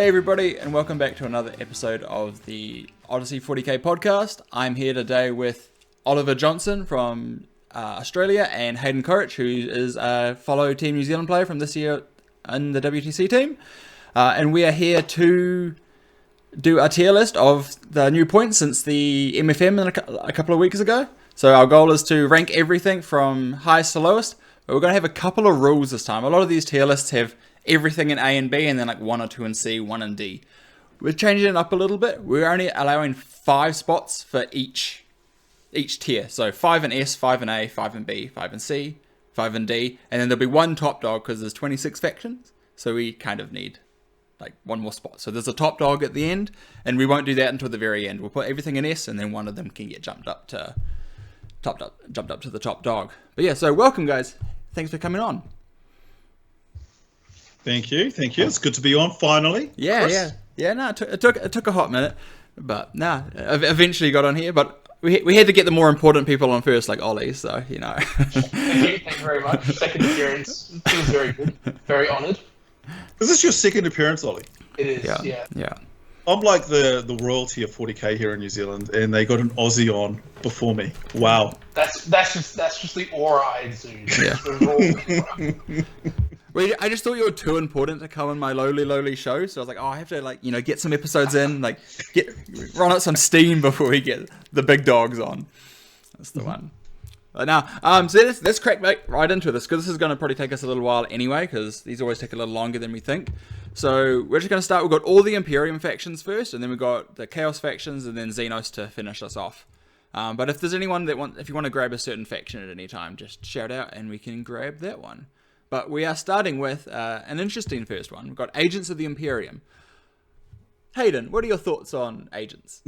Hey everybody, and welcome back to another episode of the Odyssey40K podcast. I'm here today with Oliver Johnson from Australia and Haydn who is a fellow Team New Zealand player from this year in the WTC team. And we are here to do a tier list of the new points since the MFM a couple of weeks ago. So our goal is to rank everything from highest to lowest, but we're going to have a couple of rules this time. A lot of these tier lists have everything in A and B, and then like 1 or 2 in C, 1 in D. We're changing it up a little bit. We're only allowing 5 spots for each tier. So 5 in S, 5 in A, 5 in B, 5 in C, 5 in D, and then there'll be 1 top dog because there's 26 factions. So we kind of need like 1 more spot. So there's a top dog at the end, and we won't do that until the very end. We'll put everything in S, and then one of them can get jumped up to the top dog. But yeah, so welcome guys. Thanks for coming on. Thank you. It's good to be on finally. Yeah. No, it took a hot minute, but eventually got on here. But we had to get the more important people on first, like Ollie. So you know. Thank you very much. Second appearance feels very good. Very honoured. Is this your second appearance, Ollie? It is. Yeah. I'm like the royalty of 40k here in New Zealand, and they got an Aussie on before me. Wow. That's just the aura I exude. Yeah. Well, I just thought you were too important to come on my lowly show, so I was like, I have to get some episodes in, run out some steam before we get the big dogs on. That's the one. But now, so let's crack back right into this, because this is going to probably take us a little while anyway, because these always take a little longer than we think. So we're just going to start. We've got all the Imperium factions first, and then we've got the Chaos factions, and then Xenos to finish us off. But if there's anyone if you want to grab a certain faction at any time, just shout out, and we can grab that one. But we are starting with an interesting first one. We've got Agents of the Imperium. Hayden, what are your thoughts on Agents?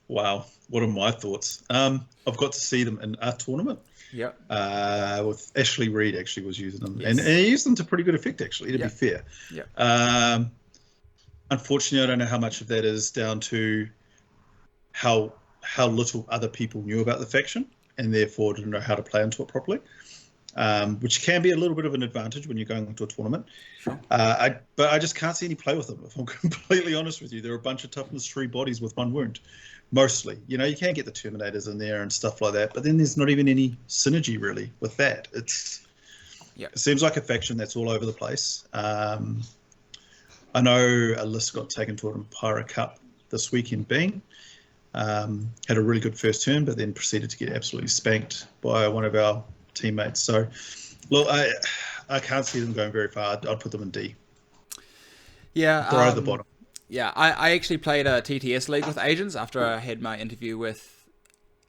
Wow, what are my thoughts? I've got to see them in a tournament. Yep. With Ashley Reed actually was using them, yes. and he used them to pretty good effect actually. To be fair. Yeah. Unfortunately, I don't know how much of that is down to how little other people knew about the faction, and therefore didn't know how to play into it properly. Which can be a little bit of an advantage when you're going into a tournament. Sure. But I just can't see any play with them, if I'm completely honest with you. They're a bunch of toughness 3 bodies with 1 wound, mostly. You know, you can get the Terminators in there and stuff like that, but then there's not even any synergy really with that. It seems like a faction that's all over the place. I know a list got taken to an Empire Cup this weekend being. Had a really good first turn, but then proceeded to get absolutely spanked by one of our teammates. So look, I can't see them going very far. I'd put them in D. Yeah, right at the bottom. Yeah, I actually played a TTS league with Agents after I had my interview with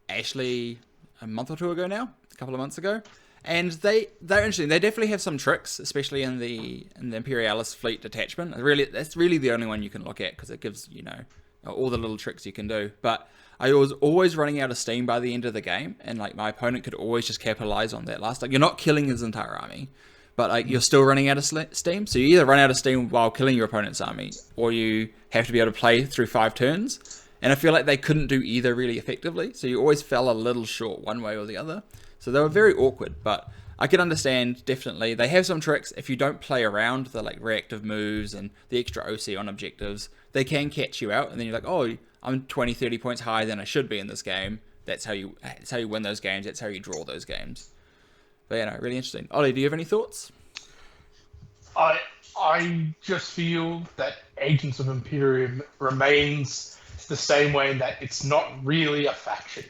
Ashley a month or 2 ago now, a couple of months ago, and they're interesting. They definitely have some tricks, especially in the Imperialis fleet detachment. That's really the only one you can look at, because it gives all the little tricks you can do. But I was always running out of steam by the end of the game, and my opponent could always just capitalize on that last. You're not killing his entire army, but you're still running out of steam. So you either run out of steam while killing your opponent's army, or you have to be able to play through 5 turns. And I feel like they couldn't do either really effectively. So you always fell a little short one way or the other. So they were very awkward, but I can understand, definitely. They have some tricks. If you don't play around the reactive moves and the extra OC on objectives, they can catch you out, and then you're like, oh, I'm 20, 30 points higher than I should be in this game. That's how you win those games. That's how you draw those games. But really interesting. Ollie, do you have any thoughts? I just feel that Agents of Imperium remains the same way in that it's not really a faction.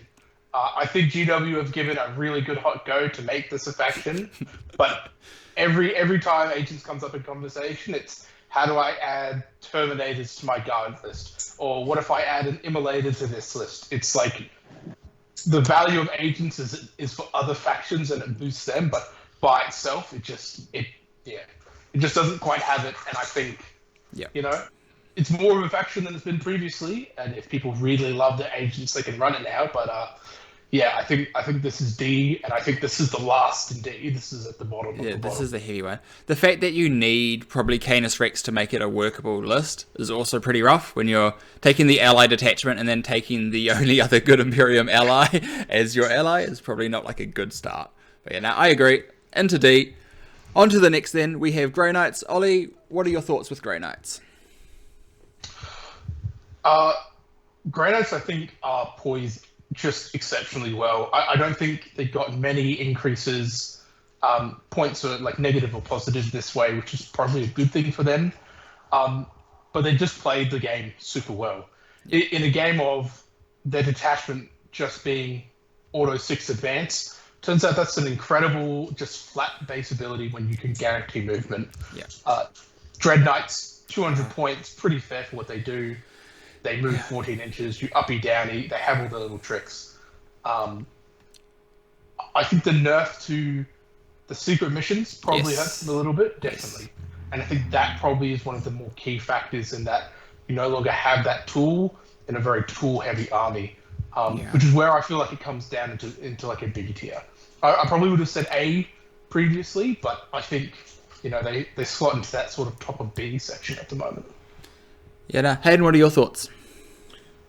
I think GW have given a really good hot go to make this a faction, but every time Agents comes up in conversation, it's how do I add Terminators to my guard list? Or what if I add an Immolator to this list? It's like the value of Agents is for other factions and it boosts them, but by itself, it just doesn't quite have it. And I think, it's more of a faction than it's been previously. And if people really love the Agents, they can run it now. But I think this is D, and I think this is the last in D. This is at the bottom. Yeah, this is the heavy one. The fact that you need probably Canis Rex to make it a workable list is also pretty rough when you're taking the ally detachment and then taking the only other good Imperium ally as your ally is probably not a good start. But now I agree. Into D. On to the next then, we have Grey Knights. Ollie, what are your thoughts with Grey Knights? Grey Knights, I think, are poised just exceptionally well. I don't think they got many increases, points are like negative or positive this way, which is probably a good thing for them. But they just played the game super well. In a game of their detachment just being auto 6 advance, turns out that's an incredible just flat base ability when you can guarantee movement. Yeah. Dread Knights, 200 points, pretty fair for what they do. They move 14 inches, you uppy downy, they have all the little tricks. I think the nerf to the secret missions probably hurts them a little bit, definitely. Yes. And I think that probably is one of the more key factors in that you no longer have that tool in a very tool-heavy army, which is where I feel like it comes down into like a B tier. I probably would have said A previously, but I think they slot into that sort of top of B section at the moment. Yeah, Hayden, what are your thoughts?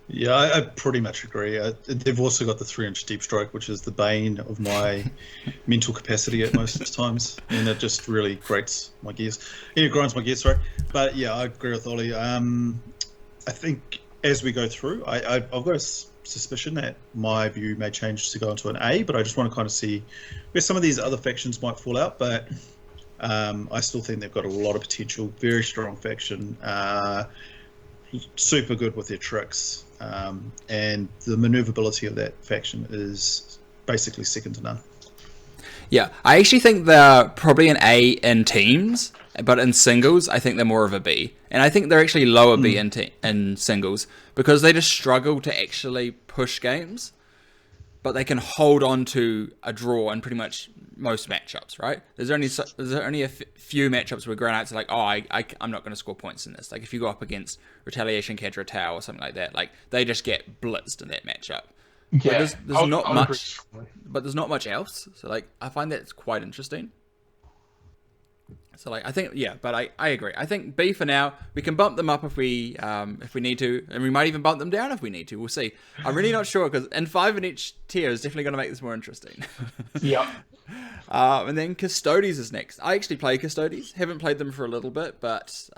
Yeah, I pretty much agree. They've also got the 3-inch deep stroke, which is the bane of my mental capacity at most times, and it just really grates my gears. It grinds my gears, sorry. But yeah, I agree with Ollie. I think as we go through, I've got a suspicion that my view may change to go into an A, but I just want to kind of see where some of these other factions might fall out. But I still think they've got a lot of potential. Very strong faction. Super good with their tricks, and the maneuverability of that faction is basically second to none. Yeah, I actually think they're probably an A in teams, but in singles, I think they're more of a B. And I think they're actually lower B in singles because they just struggle to actually push games, but they can hold on to a draw in pretty much most matchups, right? There's only a few matchups where Grey Knights are like, oh, I'm not going to score points in this. Like if you go up against Retaliation Cadra Tau or something like that, like they just get blitzed in that matchup. Yeah, there's not much, but there's not much else. So like I find that's quite interesting. So like I think but I agree. I think B for now. We can bump them up if we need to, and we might even bump them down if we need to. We'll see. I'm really not sure because 5 in each tier is definitely going to make this more interesting. Yeah. And then Custodes is next. I actually play Custodes. Haven't played them for a little bit, but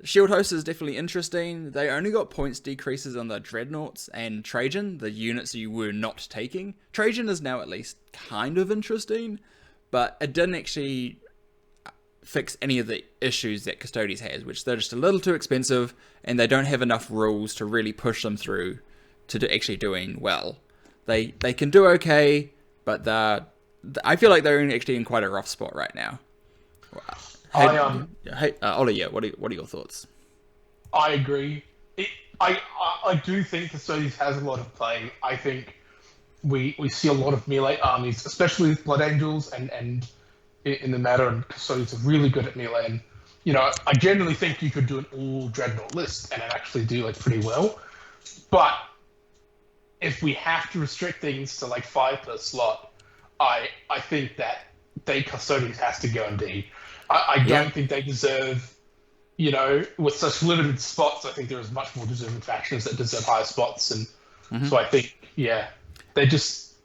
Shield Host is definitely interesting. They only got points decreases on the Dreadnoughts and Trajan, the units you were not taking. Trajan is now at least kind of interesting, but it didn't actually fix any of the issues that Custodes has, which they're just a little too expensive, and they don't have enough rules to really push them through to actually doing well. They can do okay, but I feel like they're actually in quite a rough spot right now. Ollie, what are your thoughts? I agree. I do think Custodes has a lot of play. I think we see a lot of melee armies, especially with Blood Angels and in the matter, and Custodes are really good at melee. And, I generally think you could do an all Dreadnought list and actually do like pretty well. But if we have to restrict things to like 5 per slot, I think that Custodes has to go in D. I don't think they deserve, with such limited spots, I think there is much more deserving factions that deserve higher spots. And so I think, they just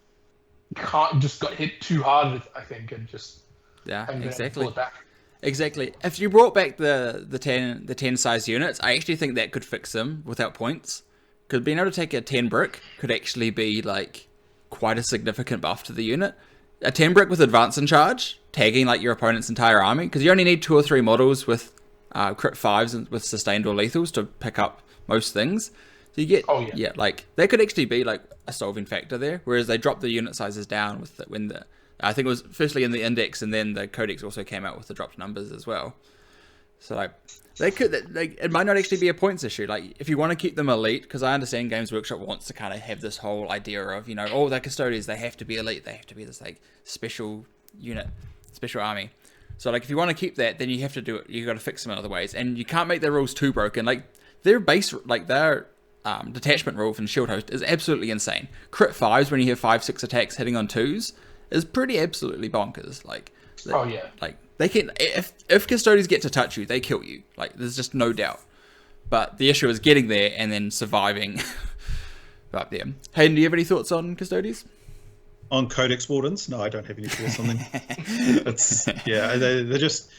got hit too hard, I think, and just exactly. Pull it back. Exactly. If you brought back the 10 size units, I actually think that could fix them without points. Because being able to take a 10 brick could actually be like quite a significant buff to the unit. A 10 brick with advance and charge, tagging like your opponent's entire army, because you only need 2 or 3 models with crit 5s and with sustained or lethals to pick up most things. So you get like that could actually be like a solving factor there. Whereas they dropped the unit sizes down with I think it was firstly in the index, and then the codex also came out with the dropped numbers as well. So like it might not actually be a points issue. Like if you want to keep them elite, because I understand Games Workshop wants to kind of have this whole idea of they're Custodes, they have to be elite, they have to be this like special unit, special army. So like if you want to keep that, then you have to do it. You got to fix them in other ways, and you can't make their rules too broken. Like their base, like their detachment rule from Shield Host is absolutely insane. Crit 5s when you have 5-6 attacks hitting on 2s is pretty absolutely bonkers. Like they can, if Custodes get to touch you, they kill you. Like there's just no doubt. But the issue is getting there and then surviving up there. Hayden, do you have any thoughts on Custodes? On Codex Wardens? No, I don't have any thoughts on them. They're just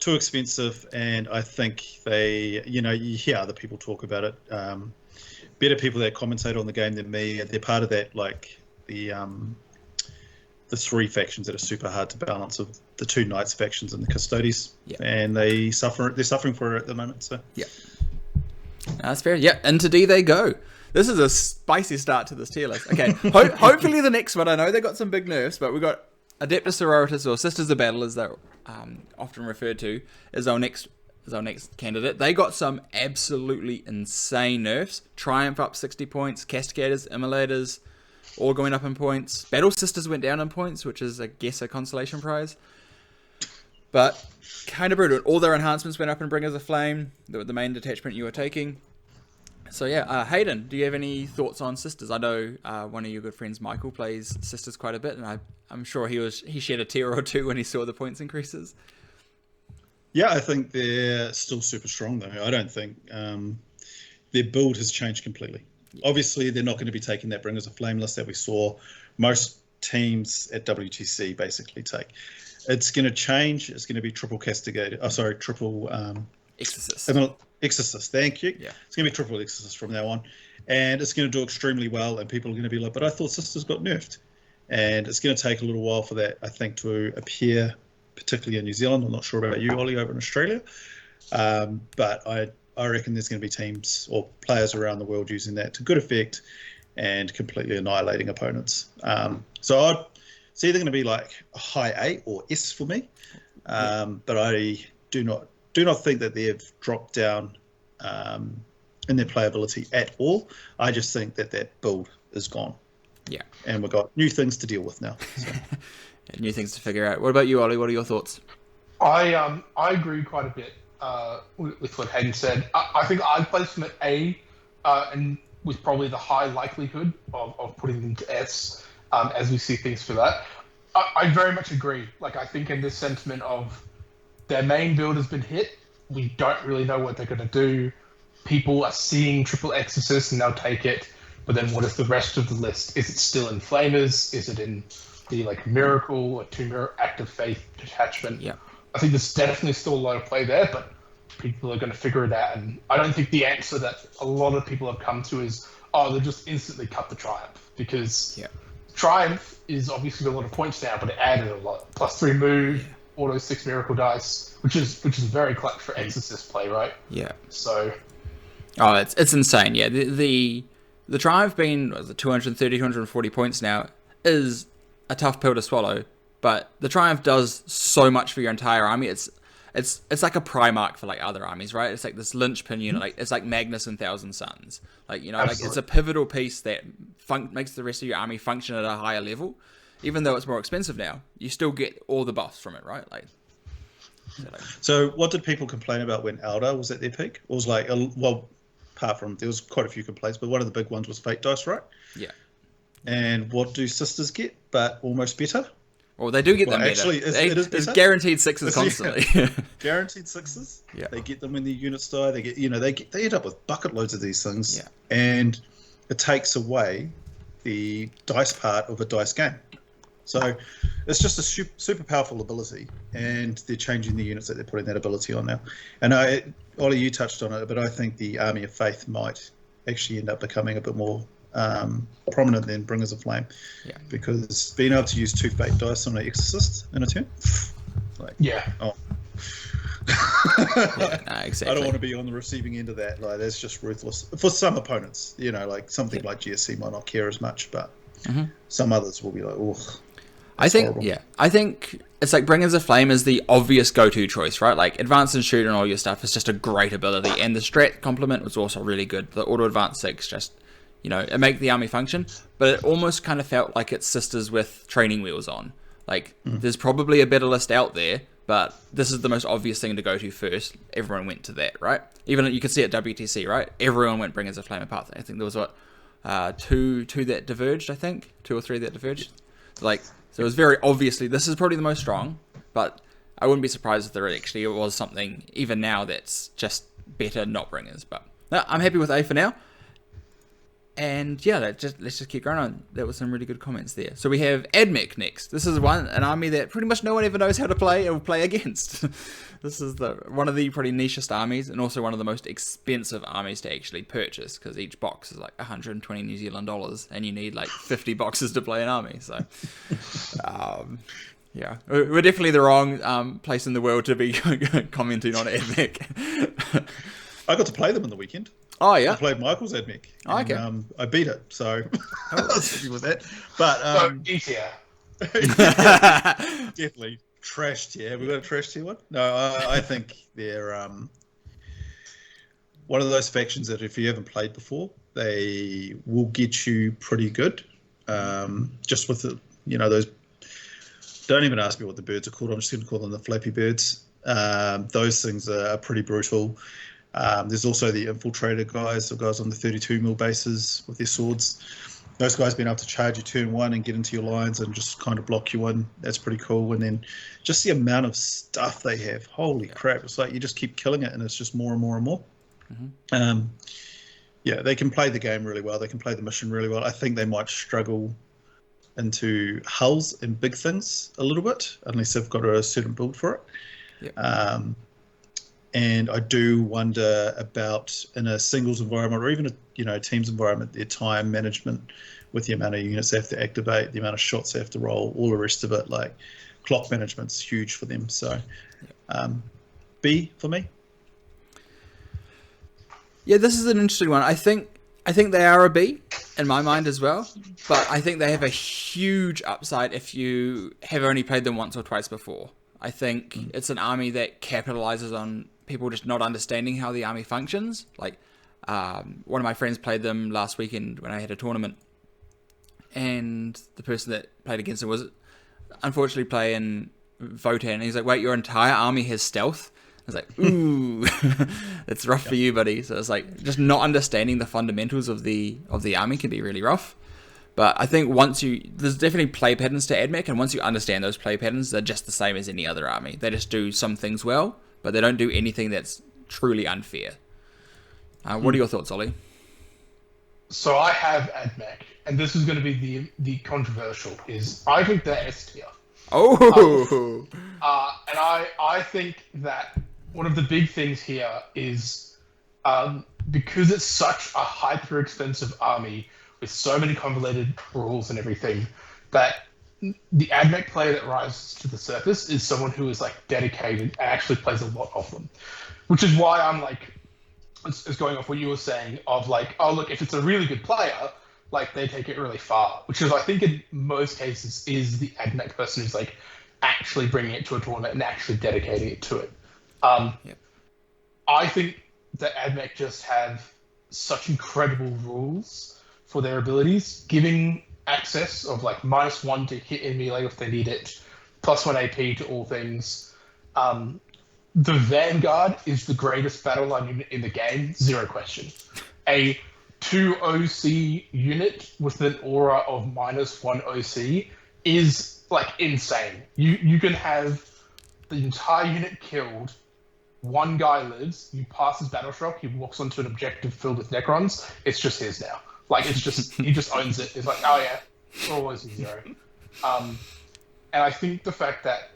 too expensive, and I think they, you hear other people talk about it. Better people that commentate on the game than me. They're part of that, like the three factions that are super hard to balance of the two Knights factions and the Custodes, and they're suffering for it at the moment. So that's fair. Yeah, into D they go. This is a spicy start to this tier list. Okay, hopefully the next one. I know they got some big nerfs, but we got Adeptus Sororitas, or Sisters of Battle, as they're often referred to, as our next candidate. They got some absolutely insane nerfs. Triumph up 60 points, Casticators, Immolators, all going up in points. Battle Sisters went down in points, which is, I guess, a consolation prize. But kind of brutal. All their enhancements went up in Bringers of Flame, the main detachment you were taking. So yeah, Haydn, do you have any thoughts on Sisters? I know one of your good friends, Michael, plays Sisters quite a bit, and I'm sure he shed a tear or two when he saw the points increases. Yeah, I think they're still super strong, though. I don't think their build has changed completely. Yeah. Obviously, they're not going to be taking that Bringers of Flame list that we saw most teams at WTC basically take. It's going to change. It's going to be triple Castigator. Triple Exorcist. Exorcist, thank you. Yeah. It's going to be triple Exorcist from now on. And it's going to do extremely well, and people are going to be like, but I thought Sisters got nerfed. And it's going to take a little while for that, I think, to appear, particularly in New Zealand. I'm not sure about you, Ollie, over in Australia. But I reckon there's going to be teams or players around the world using that to good effect and completely annihilating opponents. So it's either going to be like a high A or S for me. But I do not think that they've dropped down in their playability at all. I just think that build is gone. Yeah. And we've got new things to deal with now. So. New things to figure out. What about you, Ollie? What are your thoughts? I agree quite a bit with what Hayden said. I think I'd place them at A, and with probably the high likelihood of putting them to S as we see things for that. I very much agree. Like, I think in this sentiment of their main build has been hit, we don't really know what they're going to do. People are seeing triple Exorcist and they'll take it, but then what is the rest of the list? Is it still in Flamers? Is it in the Miracle or two Act of Faith detachment? Yeah. I think there's definitely still a lot of play there, but people are going to figure it out. And I don't think the answer that a lot of people have come to is, they'll just instantly cut the Triumph, because Triumph is obviously got a lot of points now, but it added a lot. +3 move, auto 6 Miracle dice, which is very clutch for Exorcist play, right? Yeah. So. Oh, it's insane. Yeah. The Triumph being 230, 240 points now is a tough pill to swallow, but the Triumph does so much for your entire army. It's like a Primarch for other armies, right? It's like this linchpin unit. It's like Magnus and Thousand Suns. It's a pivotal piece that makes the rest of your army function at a higher level. Even though it's more expensive now, you still get all the buffs from it, right? So what did people complain about when Aeldari was at their peak? It was apart from, there was quite a few complaints, but one of the big ones was fate dice, right? Yeah. And what do Sisters get, but almost better? Well, they do get them better. Actually, it is better. It's guaranteed 6s constantly. Guaranteed 6s. Yeah. They get them when their units die. They get, they end up with bucket loads of these things. Yeah. And it takes away the dice part of a dice game. So it's just a super powerful ability, and they're changing the units that they're putting that ability on now. And Ollie, you touched on it, but I think the Army of Faith might actually end up becoming a bit more prominent than Bringers of Flame. Yeah. Because being able to use 2 fate dice on an Exorcist in a turn, exactly. I don't want to be on the receiving end of that. That's just ruthless for some opponents. Something like GSC might not care as much, but some others will be like, oh. I think it's like Bringers of Flame is the obvious go-to choice, right? Advance and Shoot and all your stuff is just a great ability, and the strat complement was also really good. The auto advance 6 just, it make the army function, but it almost kind of felt like it's Sisters with training wheels on. There's probably a better list out there, but this is the most obvious thing to go to first. Everyone went to that, right? Even you can see at WTC, right? Everyone went Bringers of Flame apart. I think there was two that diverged. I think 2 or 3 that diverged. So it was very obviously, this is probably the most strong, but I wouldn't be surprised if there actually was something, even now, that's just better not Bringers. But no, I'm happy with A for now. And yeah, let's just keep going on. There were some really good comments there. So we have Admech next. This is an army that pretty much no one ever knows how to play or play against. This is one of the pretty nichest armies, and also one of the most expensive armies to actually purchase, because each box is like 120 New Zealand dollars, and you need like 50 boxes to play an army. So, yeah, we're definitely the wrong place in the world to be commenting on Admech. I got to play them on the weekend. Oh yeah, I played Michael's Admech. Oh, okay. I beat it, so I was happy with that. But easier. Definitely trash tier. Have we got a trash tier one? No, I think they're one of those factions that if you haven't played before, they will get you pretty good. Just with those. Don't even ask me what the birds are called. I'm just going to call them the flappy birds. Those things are pretty brutal. There's also the infiltrator guys, or guys on the 32mm bases with their swords. Those guys being able to charge you turn one and get into your lines and just kind of block you in. That's pretty cool. And then just the amount of stuff they have. Holy crap. It's like you just keep killing it and it's just more and more and more. Mm-hmm. They can play the game really well. They can play the mission really well. I think they might struggle into hulls and big things a little bit, unless they've got a certain build for it. Yep. And I do wonder about, in a singles environment or even a teams environment, their time management with the amount of units they have to activate, the amount of shots they have to roll, all the rest of it. Like clock management's huge for them. So B for me. Yeah, this is an interesting one. I think they are a B in my mind as well, but I think they have a huge upside if you have only played them once or twice before. I think it's an army that capitalizes on people just not understanding how the army functions. Like, one of my friends played them last weekend when I had a tournament, and the person that played against him was unfortunately playing Votann, and he's like, wait, your entire army has stealth? I was like, ooh, it's rough for you, buddy. So it's like, just not understanding the fundamentals of the army can be really rough. But I think there's definitely play patterns to Admech, and once you understand those play patterns, they're just the same as any other army. They just do some things well, but they don't do anything that's truly unfair. What are your thoughts, Ollie? So I have Admech, and this is going to be the controversial, is I think they're S tier. Oh! And I think that one of the big things here is because it's such a hyper-expensive army, with so many convoluted rules and everything, that the Admech player that rises to the surface is someone who is like dedicated and actually plays a lot of them. Which is why I'm like, it's going off what you were saying of like, oh look, if it's a really good player, like they take it really far. Which is, I think in most cases, is the Admech person who's like actually bringing it to a tournament and actually dedicating it to it. I think that Admech just have such incredible rules for their abilities, giving access of like -1 to hit in melee if they need it, +1 AP to all things. The Vanguard is the greatest battle line unit in the game, zero question. A 2 OC unit with an aura of -1 OC is like insane. You can have the entire unit killed, one guy lives, you pass his battle shock, he walks onto an objective filled with Necrons, it's just his now. Like, it's just, he just owns it. It's like, oh yeah, it's always a 0. And I think the fact that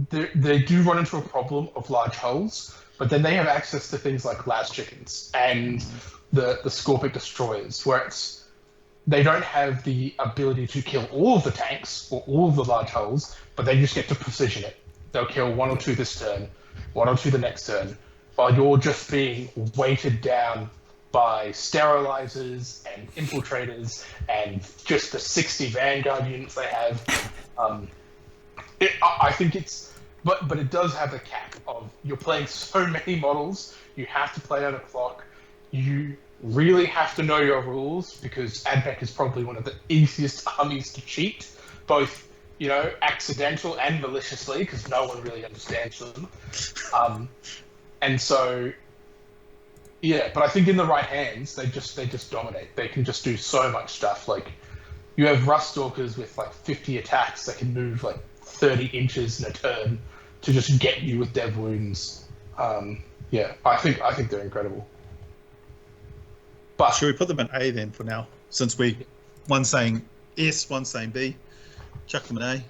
they do run into a problem of large hulls, but then they have access to things like Las Chickens and the Scorpic Destroyers, where they don't have the ability to kill all of the tanks or all of the large hulls, but they just get to precision it. They'll kill 1 or 2 this turn, 1 or 2 the next turn, while you're just being weighted down by sterilizers and infiltrators and just the 60 Vanguard units they have. I think it's, but it does have a cap of you're playing so many models, you have to play on a clock, you really have to know your rules, because Admech is probably one of the easiest armies to cheat, both, accidental and maliciously, because no one really understands them. And so, yeah, but I think in the right hands, they just dominate. They can just do so much stuff. Like, you have Ruststalkers with like 50 attacks that can move like 30 inches in a turn to just get you with dev wounds. I think they're incredible. But Should we put them in A then for now? Since one saying S, one saying B, chuck them in A.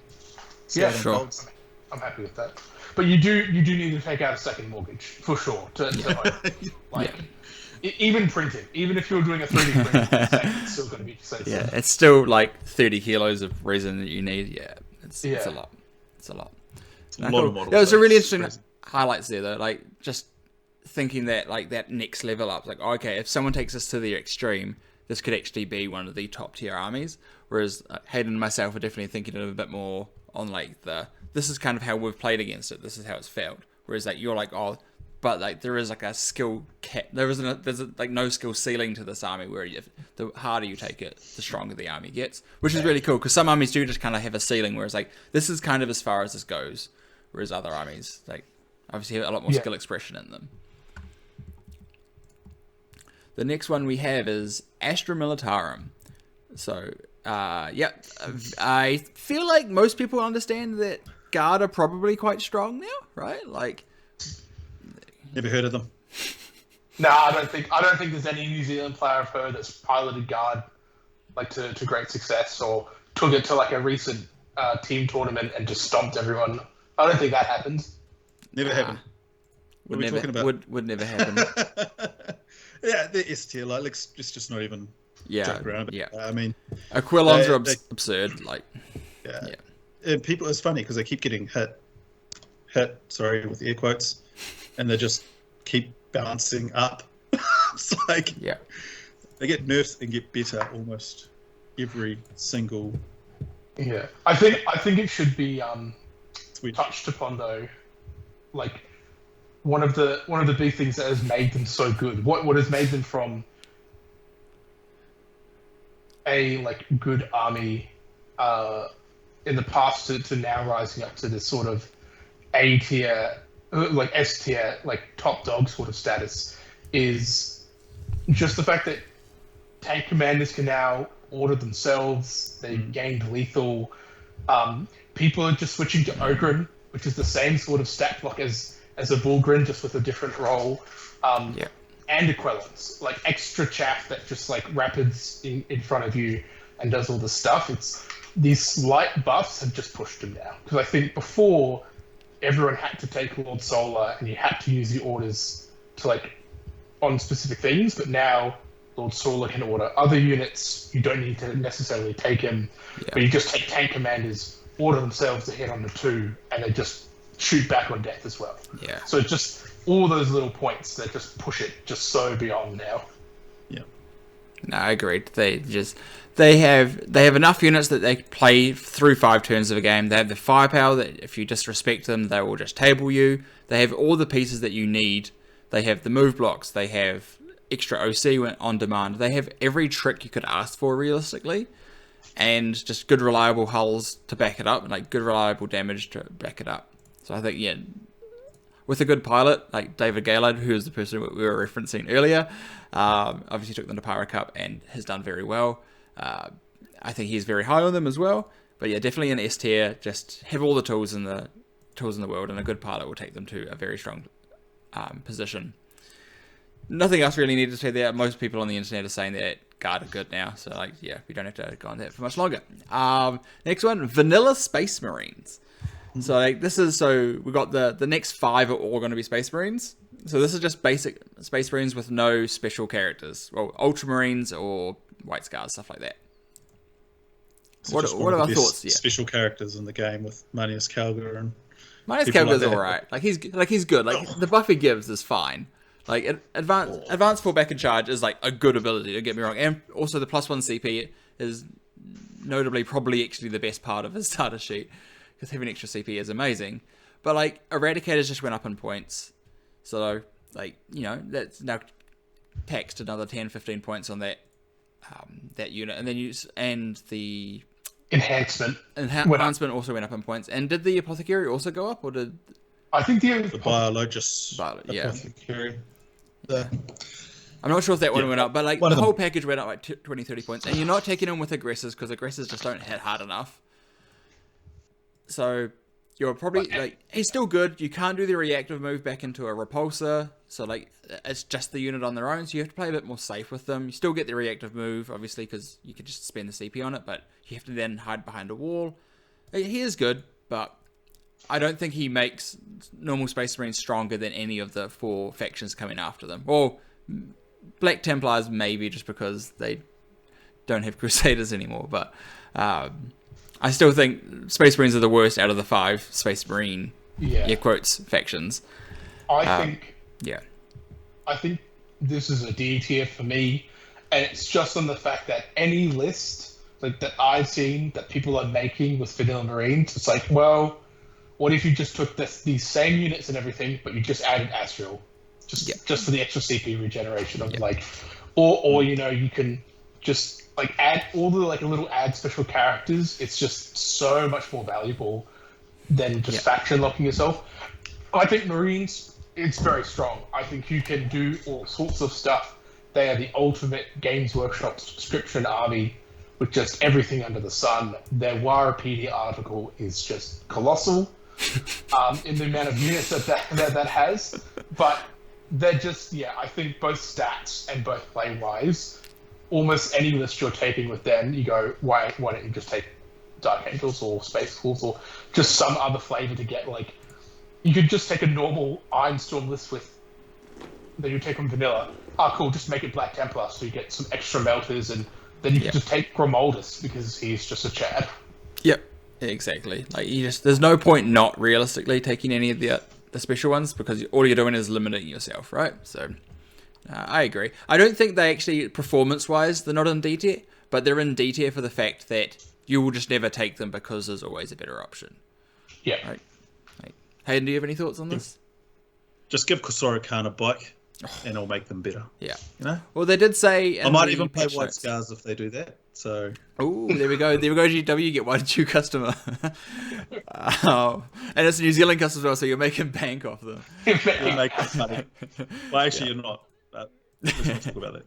See how it sure. unfolds. I'm happy with that. But you do need to take out a second mortgage for sure to own. Even printing, even if you're doing a 3D print, it's still going to be expensive. Yeah, it's still like 30 kilos of resin that you need. Yeah, it's a lot. It's a lot. A lot of models. There was a really It's interesting highlights there though, like just thinking that like that next level up, like okay, if someone takes this to the extreme, this could actually be one of the top tier armies. Whereas Hayden and myself are definitely thinking of a bit more on like this is kind of how we've played against it. This is how it's felt. Whereas like you're like, oh, but like there is like a skill cap. There's like no skill ceiling to this army. Where the harder you take it, the stronger the army gets, which is really cool. Because some armies do just kind of have a ceiling, whereas like this is kind of as far as this goes. Whereas other armies like obviously have a lot more skill expression in them. The next one we have is Astra Militarum. So, I feel like most people understand that Guard are probably quite strong now, right? Like, never heard of them. No, I don't think there's any New Zealand player I've heard that's piloted Guard like to great success or took it to like a recent team tournament and just stomped everyone. I don't think that happens. Never happened. What are we talking about? Would never happen. Yeah, they're S tier. Like, let's just not even joke around about it. I mean, Aquilons are absurd. Like, yeah. And people, it's funny because they keep getting hit. Sorry, with air quotes, and they just keep bouncing up. It's like they get nerfed and get better almost every single. Yeah, I think it should be touched upon though, like. One of the big things that has made them so good. What has made them from a like good army in the past to now rising up to this sort of A tier, like S tier, like top dog sort of status is just the fact that tank commanders can now order themselves. They've gained lethal. People are just switching to Ogren, which is the same sort of stat block as a Bullgrin, just with a different role, and Aquilons, like extra chaff that just like rapids in front of you and does all the stuff. It's these slight buffs have just pushed him now, because I think before everyone had to take Lord Solar and you had to use the orders to like on specific things, but now Lord Solar can order other units. You don't need to necessarily take him, but you just take tank commanders, order themselves to hit on the 2, and they just shoot back on death as well. Yeah. So it's just all those little points that just push it just so beyond now. Yeah. No, I agree. They have enough units that they play through 5 turns of a game. They have the firepower that if you disrespect them, they will just table you. They have all the pieces that you need. They have the move blocks. They have extra OC on demand. They have every trick you could ask for realistically. And just good reliable hulls to back it up, and like good reliable damage to back it up. So I think, with a good pilot, like David Gaylord, who is the person we were referencing earlier, obviously took them to Pyro Cup and has done very well. I think he's very high on them as well. But yeah, definitely an S tier. Just have all the tools in the world, and a good pilot will take them to a very strong position. Nothing else really needed to say there. Most people on the internet are saying that Guard are good now. So like, we don't have to go on that for much longer. Next one, Vanilla Space Marines. So like we got the next 5 are all going to be Space Marines. So this is just basic Space Marines with no special characters. Well, Ultramarines or White Scars, stuff like that. So what are our thoughts? Yeah. Special characters in the game with Manius Calgar and Manius Calgar's alright. Like he's good. Like the buff he gives is fine. Like advanced fallback and charge is like a good ability. Don't get me wrong. And also the +1 CP is notably probably actually the best part of his starter sheet. Because having extra CP is amazing. But, like, Eradicators just went up in points. So, like, that's now taxed another 10, 15 points on that unit. And then the... Enhancement also went up in points. And did the Apothecary also go up? Or did... I think the Biologist Apothecary. I'm not sure if that one went up. But, like, the whole package went up, like, 20, 30 points. And you're not taking them with Aggressors, because Aggressors just don't hit hard enough. So you're probably like he's still good. You can't do the reactive move back into a repulsor, So like it's just the unit on their own, so you have to play a bit more safe with them. You still get the reactive move, obviously, because you can just spend the CP on it, but you have to then hide behind a wall. He is good, but I don't think he makes normal Space Marines stronger than any of the 4 factions coming after them. Well, Black Templars maybe just because they don't have Crusaders anymore, but I still think Space Marines are the worst out of the 5 Space Marine air quotes factions. I think this is a D tier for me, and it's just on the fact that any list like that I've seen that people are making with vanilla Marines, it's like, well, what if you just took these same units and everything, but you just added Astral, just for the extra CP regeneration of or you can just like add all the like little add special characters. It's just so much more valuable than just faction locking yourself. I think Marines, it's very strong. I think you can do all sorts of stuff. They are the ultimate Games Workshop subscription army with just everything under the sun. Their Wikipedia article is just colossal in the amount of units that has. But they're just, I think both stats and both play-wise, almost any list you're taking with them, you go, why don't you just take Dark Angels or Space Wolves or just some other flavor to get, like, you could just take a normal Ironstorm list that you take from vanilla. Cool, just make it Black Templar so you get some extra melters, and then you can just take Grimoldus because he's just a Chad. Yep, exactly. Like there's no point not realistically taking any of the special ones because all you're doing is limiting yourself, right? So I agree. I don't think they actually, performance-wise, they're not in D tier, but they're in D tier for the fact that you will just never take them because there's always a better option. Yeah. Right. Hayden, do you have any thoughts on this? Just give Kosoro Khan a bike, and it'll make them better. Yeah. You know? Well, they did say... I might even play White Scars if they do that, so... Oh, there we go. There we go, GW. Get one new customer. And it's a New Zealand customer as well, so you're making bank off them. You're making money. Well, actually, you're not. But let's not talk about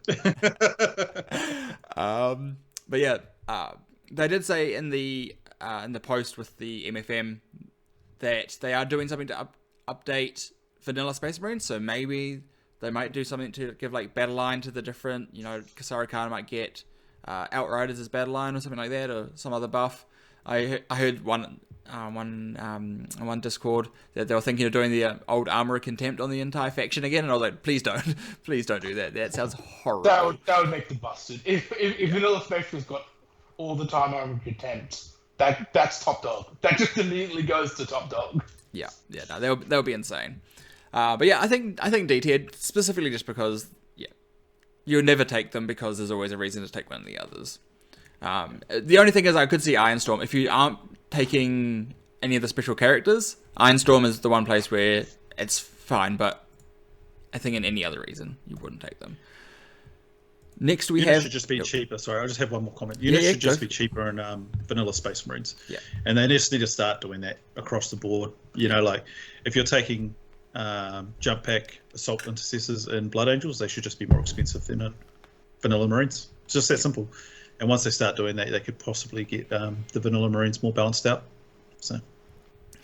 that. But they did say in the post with the MFM that they are doing something to update vanilla Space Marines, so maybe they might do something to give like battle line to the different, Kosaro Khan might get Outriders as battle line or something like that, or some other buff. I heard one Discord that they were thinking of doing the old Armor of Contempt on the entire faction again, and I was like, please don't do that. That sounds horrible. That would make them busted. If vanilla Spectre's got all the time Armor of Contempt, that's top dog. That just immediately goes to top dog. No, they'll be insane. But I think D tier specifically just because you'll never take them because there's always a reason to take one of the others. The only thing is I could see Ironstorm if you aren't taking any of the special characters. Ironstorm is the one place where it's fine, but I think in any other reason you wouldn't take them. Next we Units should just be cheaper. Sorry, I'll just have one more comment. Units should just be cheaper in vanilla Space Marines. Yeah. And they just need to start doing that across the board. Like if you're taking Jump Pack Assault Intercessors and Blood Angels, they should just be more expensive than vanilla Marines. It's just that simple. And once they start doing that, they could possibly get the vanilla Marines more balanced out. So.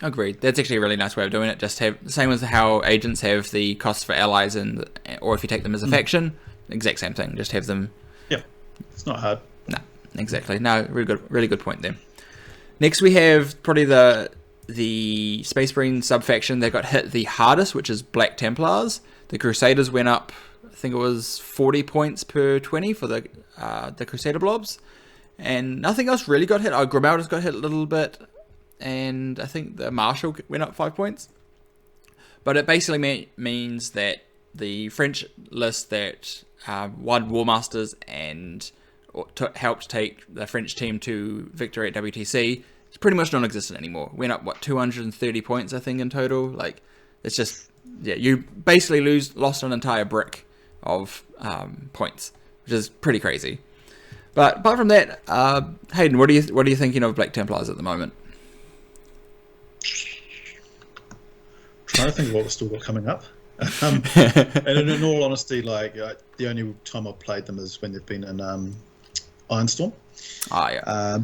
Agreed. That's actually a really nice way of doing it. Just have same as how agents have the costs for allies or if you take them as a faction. Exact same thing. Just have them. Yeah, it's not hard. No, exactly. No, really good point there. Next, we have probably the Space Marine sub-faction that got hit the hardest, which is Black Templars. The Crusaders went up, I think it was 40 points per 20 for the Crusader blobs, and nothing else really got hit. Grimaldus got hit a little bit, and I think the Marshal went up 5 points. But it basically means that the French list that won War Masters and helped take the French team to victory at WTC is pretty much non-existent anymore. Went up 230 points I think in total. Like it's just you basically lost an entire brick of points, which is pretty crazy. But apart from that, Hayden, what are you thinking of Black Templars at the moment? Trying to think of what we've still got coming up. And in all honesty, the only time I've played them is when they've been in Ironstorm.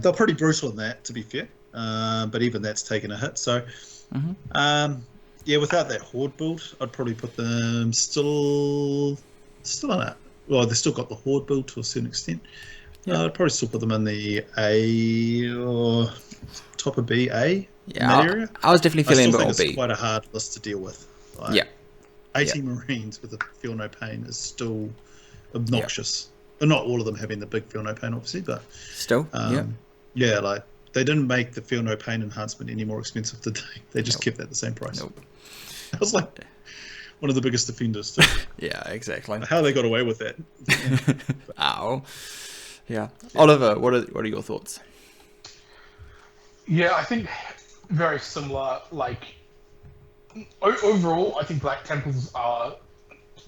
They're pretty brutal in that, to be fair. But even that's taken a hit. So, Yeah, without that Horde build, I'd probably put them still on it. Well, they've still got the Horde build to a certain extent. Yeah. I'd probably still put them in the A or top of B, A in that area. I was definitely feeling I still a bit think B. it's quite a hard list to deal with. Like, Yeah. 80 Marines with a Feel No Pain is still obnoxious. Not all of them having the big Feel No Pain, obviously, but Still, yeah, like they didn't make the Feel No Pain enhancement any more expensive, did they? They just kept that the same price. Nope. That was like one of the biggest offenders too. Yeah, exactly. How they got away with that? Ow. Yeah. Oliver, what are your thoughts? Yeah, I think very similar. Like overall, I think Black Templars are,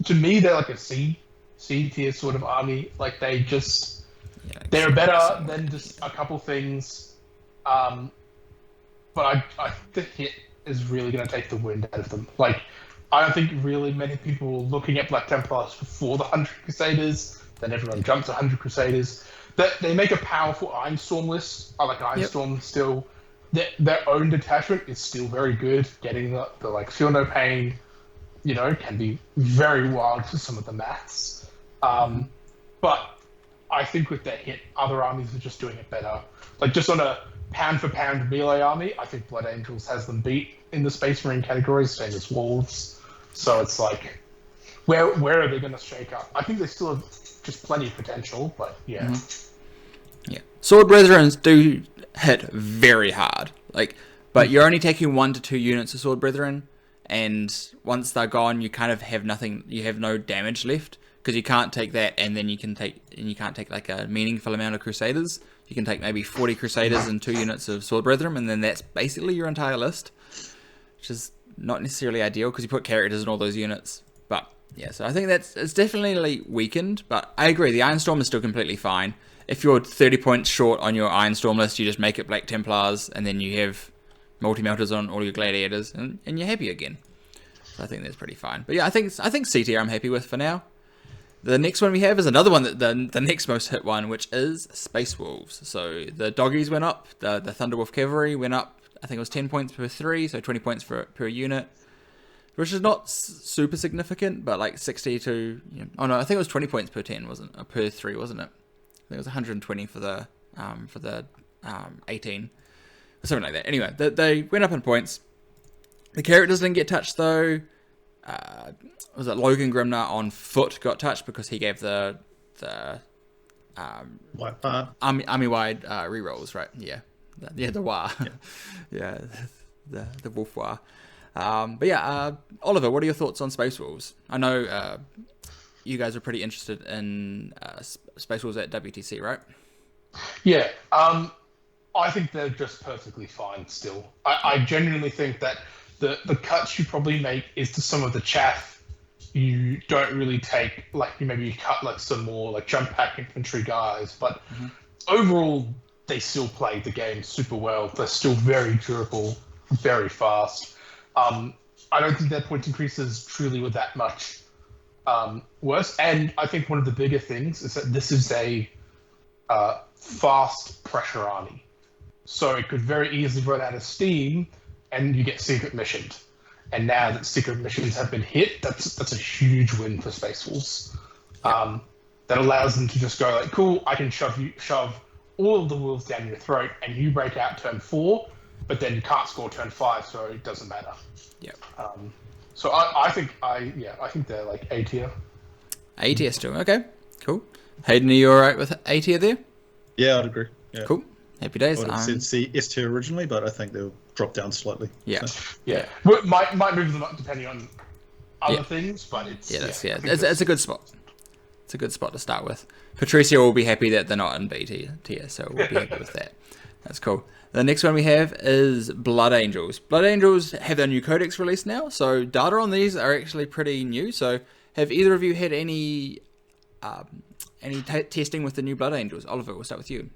to me, they're like a C tier sort of army. Like they're better than just a couple things. But I think the hit is really going to take the wind out of them. Like, I don't think really many people were looking at Black Templars before the 100 Crusaders. Then everyone jumped to 100 Crusaders. They make a powerful Ironstorm list. I like Ironstorm still. Their own detachment is still very good. Getting the like Feel No Pain, can be very wild for some of the maths. But I think with that hit, other armies are just doing it better. Like just on a pound-for-pound melee army, I think Blood Angels has them beat in the Space Marine category, same as Wolves. So it's like, where are they going to shake up? I think they still have just plenty of potential, but yeah. Mm-hmm. Yeah. Sword Brethren do hit very hard. But you're only taking 1 to 2 units of Sword Brethren, and once they're gone, you kind of have nothing. You have no damage left because you can't take that, and then you can't take like a meaningful amount of Crusaders. You can take maybe 40 Crusaders and 2 units of Sword Brethren, and then that's basically your entire list, which is not necessarily ideal because you put characters in all those units. But yeah, so I think it's definitely weakened, but I agree, the Ironstorm is still completely fine. If you're 30 points short on your Ironstorm list, you just make it Black Templars, and then you have multi-melters on all your Gladiators, and you're happy again. So I think that's pretty fine. But yeah, I think C tier I'm happy with for now. The next one we have is another one, that the next most hit one, which is Space Wolves. So the Doggies went up, the Thunderwolf Cavalry went up, I think it was 10 points per 3, so 20 points per unit, which is not super significant, but like 60 to, oh no, I think it was 20 points per 10, per 3, wasn't it? I think it was 120 for the 18, or something like that. Anyway, they went up in points. The characters didn't get touched though. Was it Logan Grimnar on foot got touched because he gave the army-wide rerolls, right? Yeah, the War, yeah, the Wolf War. But yeah, Oliver, what are your thoughts on Space Wolves? I know you guys are pretty interested in Space Wolves at WTC, right? Yeah, I think they're just perfectly fine still. I genuinely think that the cuts you probably make is to some of the chaff. You don't really take, like, you cut like some more like jump pack infantry guys, but overall they still play the game super well. They're still very durable, very fast. I don't think their point increases truly were that much worse. And I think one of the bigger things is that this is a fast pressure army. So it could very easily run out of steam and you get secret missioned. And now that secret missions have been hit, that's a huge win for Space Wolves. That allows them to just go like, cool, I can shove all of the wolves down your throat, and you break out turn 4, but then you can't score turn 5, so it doesn't matter. Yeah. So I think they're like A tier. A tier still, okay, cool. Hayden, are you alright with A tier there? Yeah, I'd agree. Yeah. Cool. Happy days. I would have said S tier originally, but I think they'll drop down slightly. Yeah. So. Yeah. Might move them up depending on other things, but it's it's a good spot. It's a good spot to start with. Patricia will be happy that they're not in B tier, so we'll be happy with that. That's cool. The next one we have is Blood Angels. Blood Angels have their new codex released now, so data on these are actually pretty new. So have either of you had any testing with the new Blood Angels? Oliver, we'll start with you.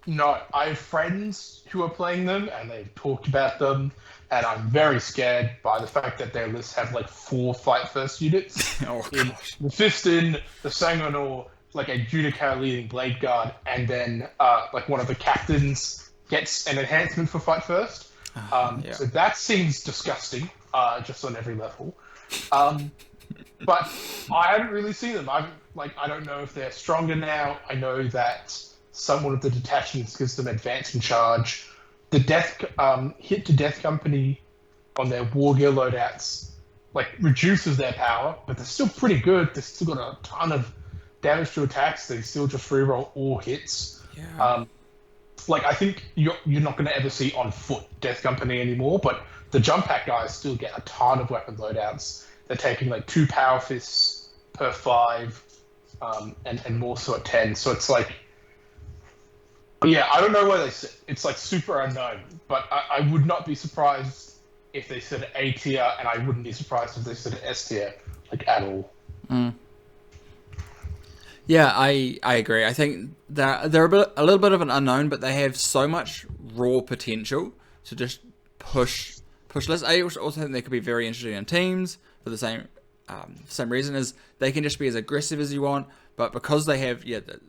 No, I have friends who are playing them, and they've talked about them, and I'm very scared by the fact that their lists have like 4 fight first units. The Fiston, the Sanguinor, like a Judicar leading Blade Guard, and then like one of the captains gets an enhancement for fight first. Yeah. So that seems disgusting, just on every level. But I haven't really seen them. I don't know if they're stronger now. I know that someone of the detachments gives them advance and charge. The hit to death company on their war gear loadouts reduces their power, but they're still pretty good. They've still got a ton of damage to attacks. They still just reroll all hits. Yeah. I think you're not going to ever see on foot death company anymore, but the jump pack guys still get a ton of weapon loadouts. They're taking 2 power fists per 5, and more so at 10. So it's yeah, I don't know where they sit. It's super unknown, but I would not be surprised if they sit at A tier, and I wouldn't be surprised if they sit at S tier, at all. Mm. Yeah, I agree. I think they're a little bit of an unknown, but they have so much raw potential to just push lists. I also think they could be very interesting in teams for the same reason as they can just be as aggressive as you want, but because they have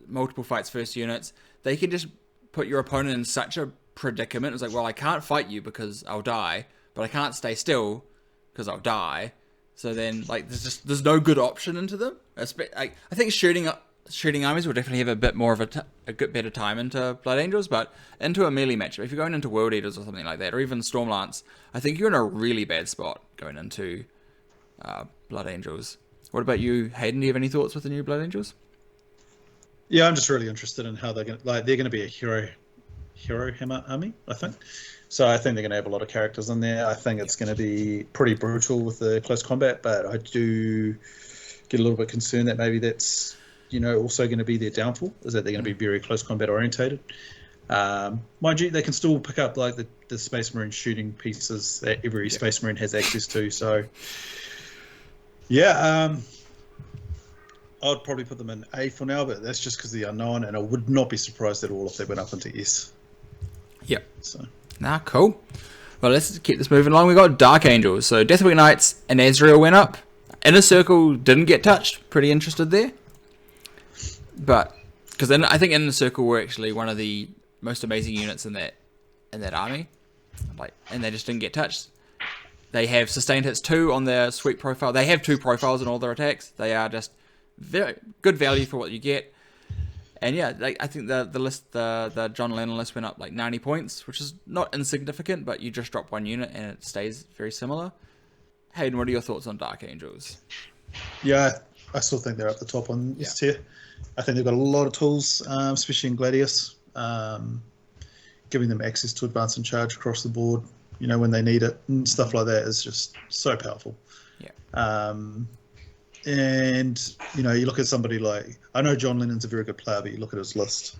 multiple fights first units, they can just put your opponent in such a predicament. It's well, I can't fight you because I'll die, but I can't stay still because I'll die. So then, there's no good option into them. I think shooting armies will definitely have a bit more of a good better time into Blood Angels, but into a melee matchup, if you're going into World Eaters or something like that, or even Stormlance, I think you're in a really bad spot going into Blood Angels. What about you, Hayden? Do you have any thoughts with the new Blood Angels? Yeah, I'm just really interested in how they're going to they're going to be a hero hammer army, I think. So I think they're going to have a lot of characters in there. I think it's going to be pretty brutal with the close combat, but I do get a little bit concerned that maybe that's also going to be their downfall, is that they're going to be very close combat orientated. Mind you, they can still pick up the Space Marine shooting pieces that every Space Marine has access to. So yeah, I'd probably put them in A for now, but that's just because of the unknown, and I would not be surprised at all if they went up into S. Yep. So. Cool. Well, let's keep this moving along. We got Dark Angels. So Deathwing Knights and Azrael went up. Inner Circle didn't get touched. Pretty interested there. But because I think Inner Circle were actually one of the most amazing units in that army, and they just didn't get touched. They have sustained hits 2 on their sweep profile. They have 2 profiles in all their attacks. They are just very good value for what you get. And yeah, I think the John Lennon list went up 90 points, which is not insignificant, but you just drop 1 unit and it stays very similar. Hayden, what are your thoughts on Dark Angels? Yeah, I still think they're at the top on S tier. I think they've got a lot of tools, especially in Gladius, giving them access to advance and charge across the board, when they need it, and stuff like that is just so powerful. Yeah. And you look at somebody I know John Lennon's a very good player, but you look at his list,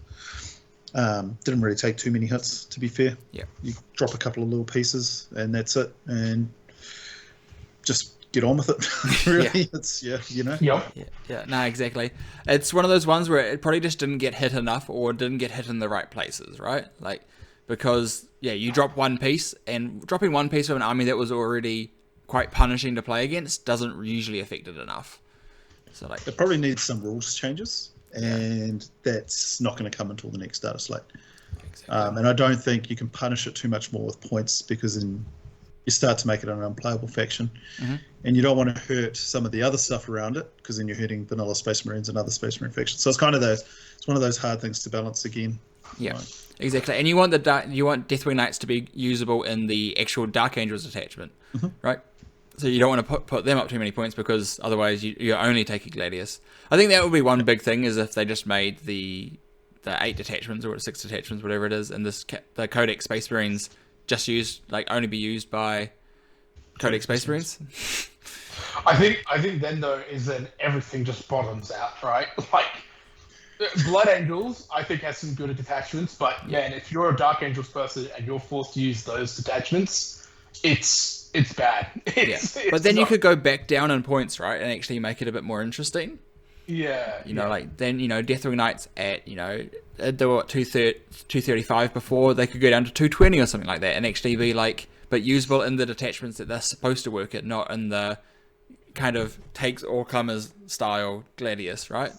didn't really take too many hits, to be fair. Yeah. You drop a couple of little pieces and that's it, and just get on with it. Really, it's Yep. Yeah, no, exactly. It's one of those ones where it probably just didn't get hit enough, or didn't get hit in the right places, right? Because you drop 1 piece, and dropping 1 piece of an army that was already quite punishing to play against doesn't usually affect it enough. So it probably needs some rules changes, and that's not going to come until the next data slate. Exactly. And I don't think you can punish it too much more with points, because then you start to make it an unplayable faction, and you don't want to hurt some of the other stuff around it, because then you're hurting vanilla Space Marines and other Space Marine factions. So it's one of those hard things to balance again. Yeah. Exactly, and you want Deathwing Knights to be usable in the actual Dark Angels attachment, right? So you don't want to put them up too many points, because otherwise you're only taking Gladius. I think that would be one big thing, is if they just made the 8 detachments or 6 detachments, whatever it is, and the Codex Space Marines just only be used by Codex Space Marines. I think then though is then everything just bottoms out, right? Blood Angels, I think, has some good detachments, but man, if you're a Dark Angels person and you're forced to use those detachments, it's bad. But then you could go back down in points, right, and actually make it a bit more interesting. Yeah. Then Deathwing Knights at they were 235 before, they could go down to 220 or something like that, and actually be but usable in the detachments that they're supposed to work at, not in the kind of takes all comers style Gladius, right?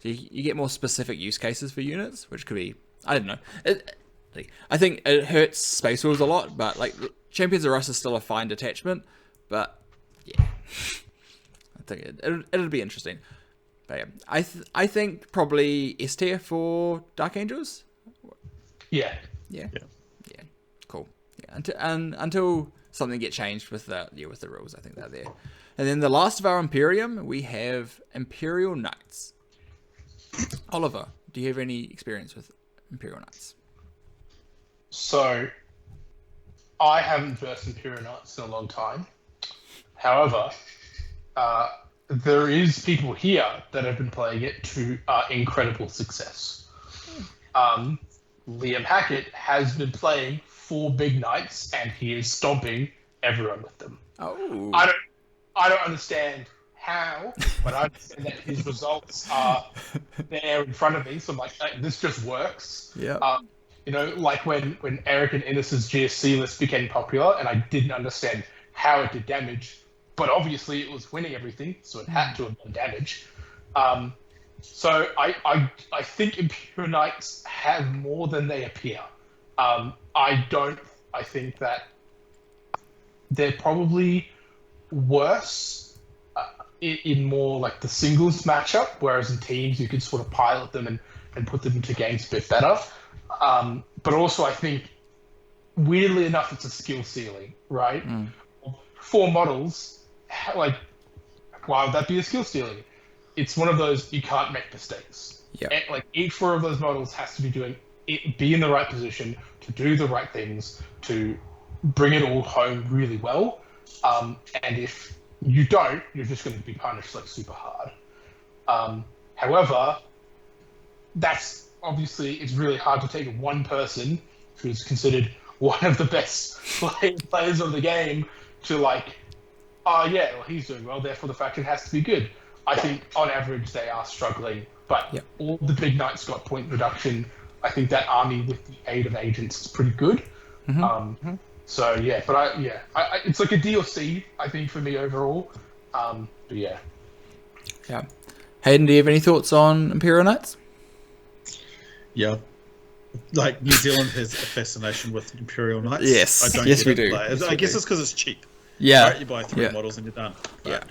So you get more specific use cases for units, which could be, I don't know. I think it hurts Space Wolves a lot, but like Champions of Rust is still a fine detachment. But yeah, I think it'll be interesting. But yeah, I think probably S tier for Dark Angels. Yeah. Cool. Yeah, until something get changed with the rules, I think they're there. And then the last of our Imperium, we have Imperial Knights. Oliver, do you have any experience with Imperial Knights? So, I haven't versed Imperial Knights in a long time. However, there is people here that have been playing it to incredible success. Liam Hackett has been playing 4 big knights, and he is stomping everyone with them. Oh, I don't understand how, but I understand that his results are there in front of me. So I'm like, this just works. Yeah. Like when Eric and Innes's GSC list became popular, and I didn't understand how it did damage, but obviously it was winning everything, so it had to have done damage. So I think Imperial Knights have more than they appear. I think that they're probably worse in more like the singles matchup, whereas in teams you could sort of pilot them and put them into games a bit better. But also I think, weirdly enough, it's a skill ceiling, right? 4 models, like, why would that be a skill ceiling? It's one of those, you can't make mistakes. Yeah. Like, each 4 of those models has to be in the right position to do the right things, to bring it all home really well. And if you don't, you're just going to be punished like super hard. However, that's obviously, it's really hard to take one person who's considered one of the best players of the game to like, oh yeah, well, he's doing well, therefore the faction has to be good. I think on average they are struggling, but all the big knights got point reduction. I think that army with the aid of agents is pretty good. So yeah, but I it's like a D or C, I think, for me overall. But yeah. Hayden, do you have any thoughts on Imperial Knights? Yeah. Like, New Zealand has a fascination with Imperial Knights. Yes. I don't Yes, get we it. do. Like, Yes, I guess it's because it's cheap. Yeah. Right? You buy 3 models and you're done. But,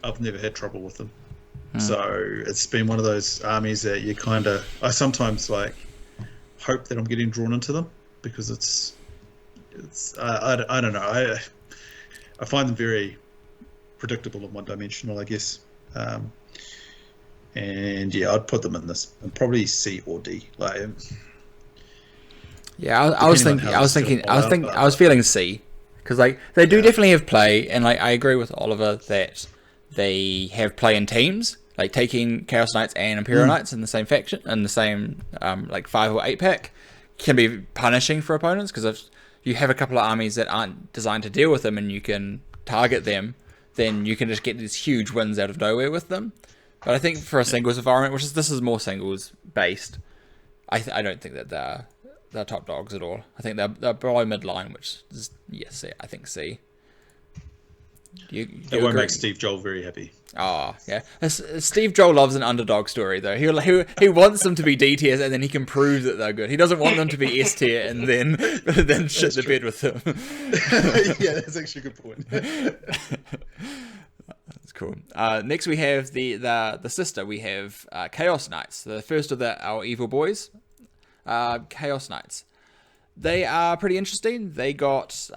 I've never had trouble with them. So it's been one of those armies that you kind of... I sometimes like hope that I'm getting drawn into them, because it's I don't know. I find them very predictable and one-dimensional, I guess. And yeah, I'd put them in this, and probably C or D. Like, I was feeling C, because like they do definitely have play, and like I agree with Oliver that they have play in teams, like taking Chaos Knights and Imperial Knights in the same faction, in the same like 5 or 8 pack, can be punishing for opponents, because if you have a couple of armies that aren't designed to deal with them and you can target them, then you can just get these huge wins out of nowhere with them. But I think for a singles environment, this is more singles based, I don't think that they're top dogs at all. I think they're below midline, which is I think C. That won't make Steve Joel very happy. Oh, yeah. Steve Joel loves an underdog story, though. He wants them to be D tiers, and then he can prove that they're good. He doesn't want them to be S tier and then shit the bed with them. Yeah, that's actually a good point. That's cool. Next, we have the sister. We have Chaos Knights, the first of our evil boys. Chaos Knights. They are pretty interesting. They got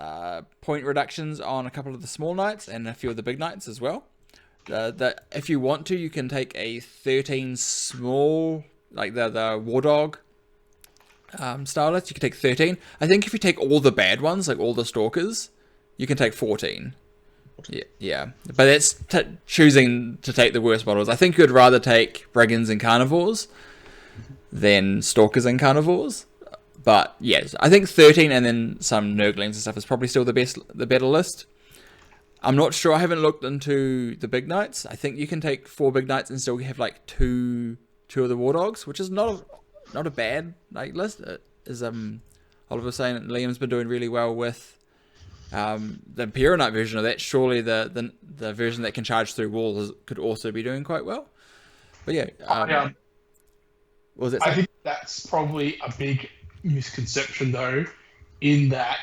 point reductions on a couple of the small knights and a few of the big knights as well. If you want to, you can take a 13 small, like the War Dog style list. You can take 13. I think if you take all the bad ones, like all the Stalkers, you can take 14. Yeah. But that's choosing to take the worst models. I think you'd rather take Brigands and Carnivores than Stalkers and Carnivores. But yes, I think 13 and then some Nurglings and stuff is probably still the better list. I'm not sure. I haven't looked into the big knights. I think you can take 4 big knights and still have like two of the War Dogs, which is not a bad list. As Oliver was saying, Liam's been doing really well with the Imperial Knight version of that. Surely the version that can charge through walls could also be doing quite well. But yeah. What was it? I think that's probably a big misconception, though, in that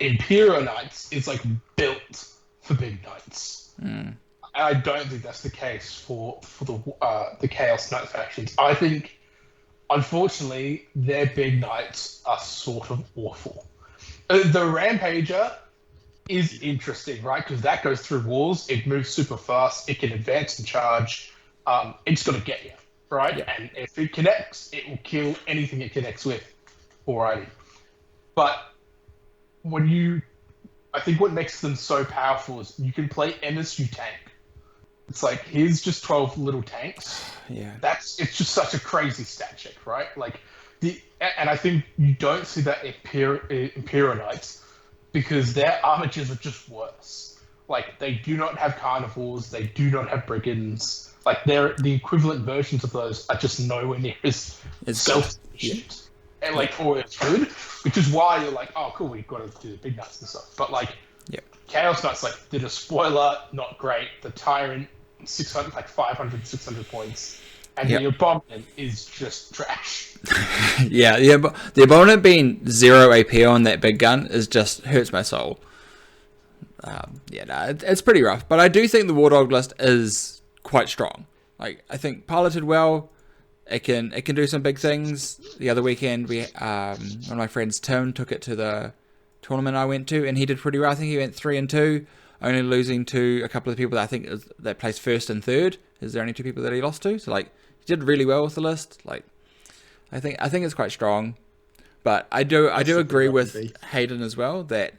Imperial Knights is like built for big knights. I don't think that's the case for the Chaos Knight factions. I think, unfortunately, their big knights are sort of awful. The Rampager is interesting, right? Because that goes through walls, it moves super fast, it can advance and charge. It's going to get you, right? Yeah. And if it connects, it will kill anything it connects with. Alrighty. But I think what makes them so powerful is you can play MSU tank. It's like, here's just 12 little tanks. Yeah. It's just such a crazy stat check, right? Like, and I think you don't see that Imperial Knights because their armatures are just worse. Like, they do not have carnivores, they do not have brigands. Like, the equivalent versions of those are just nowhere near as self-sufficient. And like, or it's good, which is why you're like, oh, cool, we've got to do the big nuts and stuff. But like, Chaos Knights, like, did a spoiler, not great. The Tyrant, 600, like 500, 600 points. And the Abominant is just trash. But the Abominant being 0 AP on that big gun hurts my soul. It's pretty rough. But I do think the War Dog list is quite strong. Like, I think piloted well. It can do some big things. The other weekend, one of my friends, Tim, took it to the tournament I went to, and he did pretty well. I think he went 3-2, only losing to a couple of people that I think that placed first and third. Is there only 2 people that he lost to? So like, he did really well with the list. Like, I think it's quite strong. But I do agree with Haydn as well that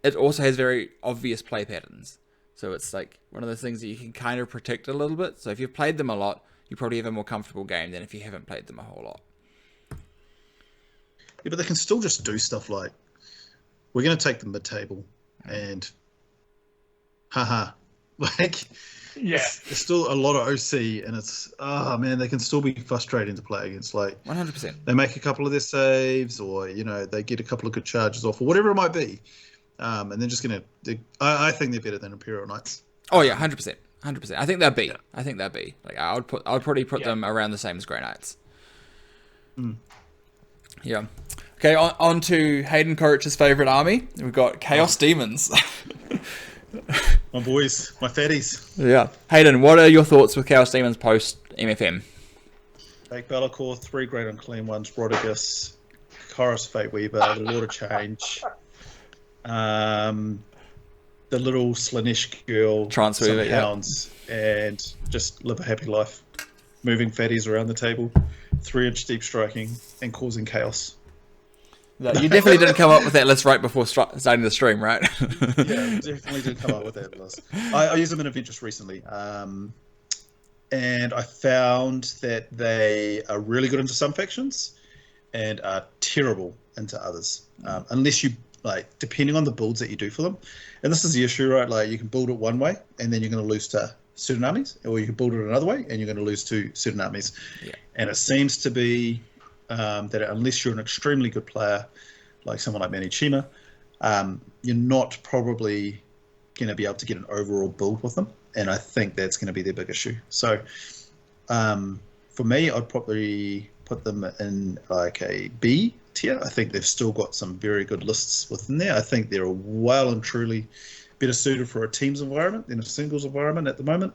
it also has very obvious play patterns. So it's like one of those things that you can kind of protect a little bit. So if you've played them a lot, you probably have a more comfortable game than if you haven't played them a whole lot. Yeah, but they can still just do stuff like, we're going to take the mid-table and like, there's still a lot of OC, and it's, they can still be frustrating to play against. Like, 100%. They make a couple of their saves, or, they get a couple of good charges off, or whatever it might be. And they're just going to, I think they're better than Imperial Knights. Oh yeah, 100%. 100%. I think they'll be. I think they'll be. Like, I would probably put them around the same as Grey Knights. Yeah. Okay, on to Hayden Corich's favourite army. We've got Chaos Demons. My boys, my fatties. Yeah. Hayden, what are your thoughts with Chaos Demons post MFM? Take Be'lakor, 3 great unclean ones, Brodigus, Chorus Fate Weaver, the Lord of Change, the little Slaanesh girl, Transweaver, some hounds, and just live a happy life. Moving fatties around the table, 3-inch deep striking, and causing chaos. You definitely didn't come up with that list right before starting the stream, right? Yeah, definitely did come up with that list. I used them in Adventures recently, and I found that they are really good into some factions and are terrible into others, unless you, like, depending on the builds that you do for them. And this is the issue, right? Like, you can build it one way, and then you're going to lose to certain armies, or you can build it another way, and you're going to lose to certain armies. Yeah. And it seems to be that unless you're an extremely good player, like someone like Munitorum, you're not probably going to be able to get an overall build with them. And I think that's going to be their big issue. So for me, I'd probably put them in like a B tier. I think they've still got some very good lists within there. I think they're well and truly better suited for a teams environment than a singles environment at the moment.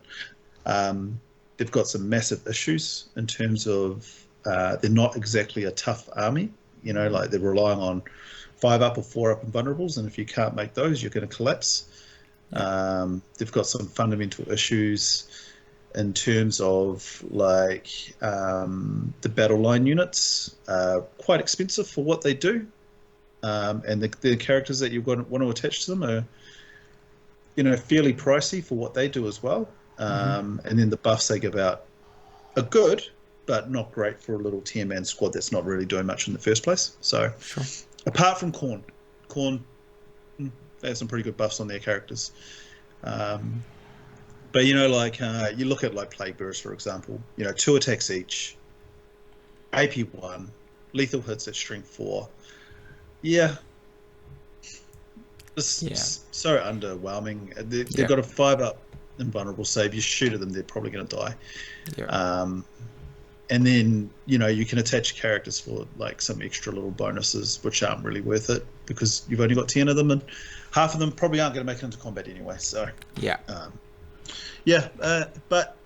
They've got some massive issues in terms of they're not exactly a tough army. Like, they're relying on 5-up or 4-up invulnerables, and if you can't make those, you're going to collapse. They've got some fundamental issues in terms of, like, the battle line units are quite expensive for what they do, and the characters that you want to attach to them are, fairly pricey for what they do as well. And then the buffs they give out are good, but not great for a little 10-man squad that's not really doing much in the first place. So, apart from Khorne, they have some pretty good buffs on their characters. But, you look at, like, Plague Bearers, for example, 2 attacks each, AP 1, lethal hits at strength 4. Yeah. It's so underwhelming. They've got a 5-up invulnerable save. You shoot at them, they're probably going to die. And then, you can attach characters for like some extra little bonuses, which aren't really worth it because you've only got 10 of them, and half of them probably aren't going to make it into combat anyway. So yeah, but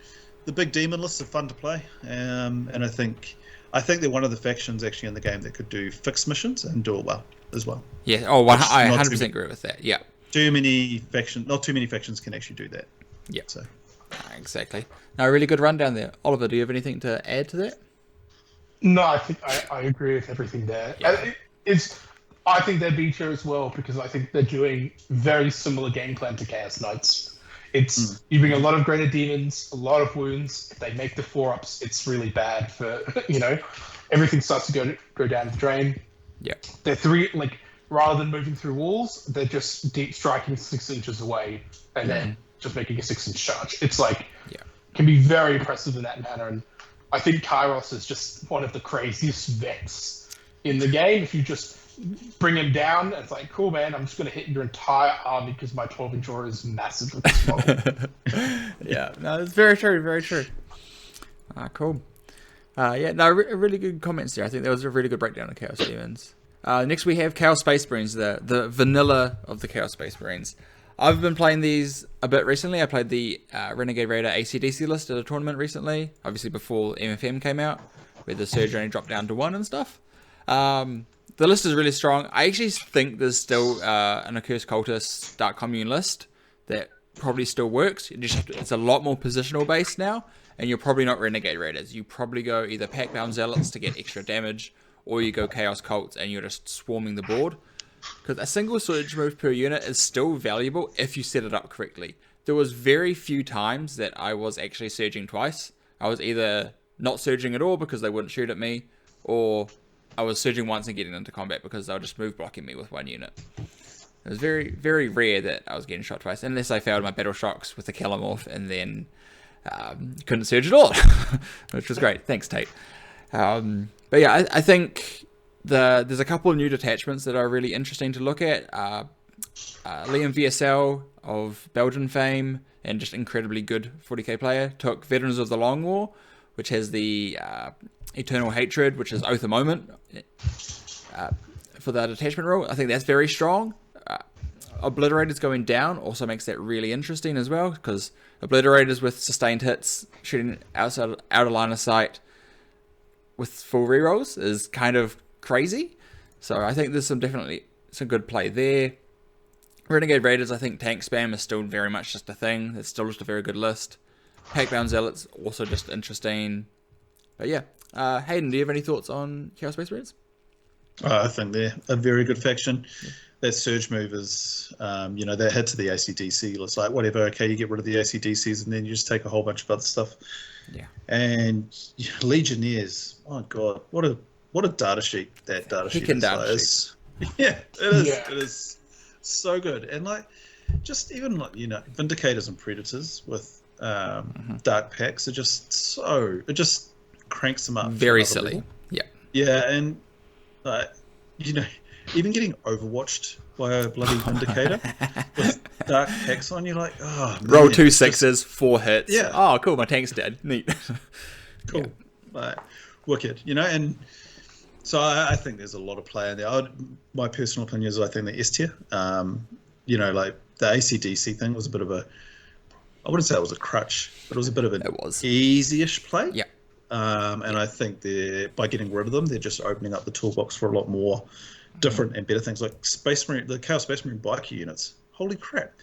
the big demon lists are fun to play, and I think they're one of the factions actually in the game that could do fixed missions and do it well as well. Yeah. Oh, I 100% agree with that. Yeah. Not too many factions can actually do that. Yeah. So. Exactly. No, really good rundown there. Oliver, do you have anything to add to that? No, I think I agree with everything there. Yeah. I think they're B tier as well because I think they're doing very similar game plan to Chaos Knights. It's you bring a lot of greater demons, a lot of wounds. They make the 4-ups. It's really bad for everything starts to go down the drain. Yeah. They're rather than moving through walls, they're just deep striking 6 inches away and then just making a 6-inch charge. It's can be very impressive in that manner, and I think Kairos is just one of the craziest vets in the game. If you just bring him down, it's like, cool, man, I'm just going to hit your entire army because my 12-inch aura is massive with this model. Yeah, no, it's very true, very true. Cool. Really good comments there. I think that was a really good breakdown of Chaos Demons. Next we have Chaos Space Marines, the vanilla of the Chaos Space Marines. I've been playing these a bit recently. I played the Renegade Raider AC/DC list at a tournament recently, obviously before MFM came out, where the surge only dropped down to 1 and stuff. The list is really strong. I actually think there's still an Accursed Cultist Dark Commune list that probably still works. It's a lot more positional based now, and you're probably not Renegade Raiders. You probably go either Pack-Bound Zealots to get extra damage, or you go Chaos Cults and you're just swarming the board. Because a single surge move per unit is still valuable if you set it up correctly. There was very few times that I was actually surging twice. I was either not surging at all because they wouldn't shoot at me, or I was surging once and getting into combat because they were just move blocking me with 1 unit. It was very, very rare that I was getting shot twice, unless I failed my battle shocks with the Calamorph and then couldn't surge at all, which was great. Thanks, Tate. But yeah, I think there's a couple of new detachments that are really interesting to look at. Liam VSL of Belgian fame and just incredibly good 40k player took Veterans of the Long War, which has the Eternal Hatred, which is Oath of Moment for the detachment rule. I think that's very strong. Obliterators going down also makes that really interesting as well, because Obliterators with sustained hits shooting out of line of sight with full rerolls is kind of crazy. So I think there's definitely some good play there. Renegade Raiders, I think tank spam is still very much just a thing. It's still just a very good list. Pack-Bound Zealots, also just interesting. But yeah, Hayden, do you have any thoughts on Chaos Space Marines? I think they're a very good faction. Yeah. That surge move is, that hit to the ACDC. It's like, whatever, okay, you get rid of the ACDCs and then you just take a whole bunch of other stuff. Yeah. And Legionnaires, oh god, what a data sheet that data sheet is. Yeah, it is. Yeah. It is so good. And just even Vindicators and Predators with Dark Packs are just it just cranks them up. Very silly. Level. Yeah. Yeah, and even getting overwatched by a bloody Vindicator with Dark Packs on, you're like, oh, man. Roll 2 6s, 4 hits. Yeah. Oh, cool, my tank's dead. Neat. Cool. Yeah. Wicked, and so I think there's a lot of play in there. My personal opinion is I think the S tier, the ACDC thing was a bit of I wouldn't say it was a crutch, but it was a bit of an easy-ish play. Yeah. And I think by getting rid of them, they're just opening up the toolbox for a lot more different and better things like the Chaos Space Marine biker units. Holy crap.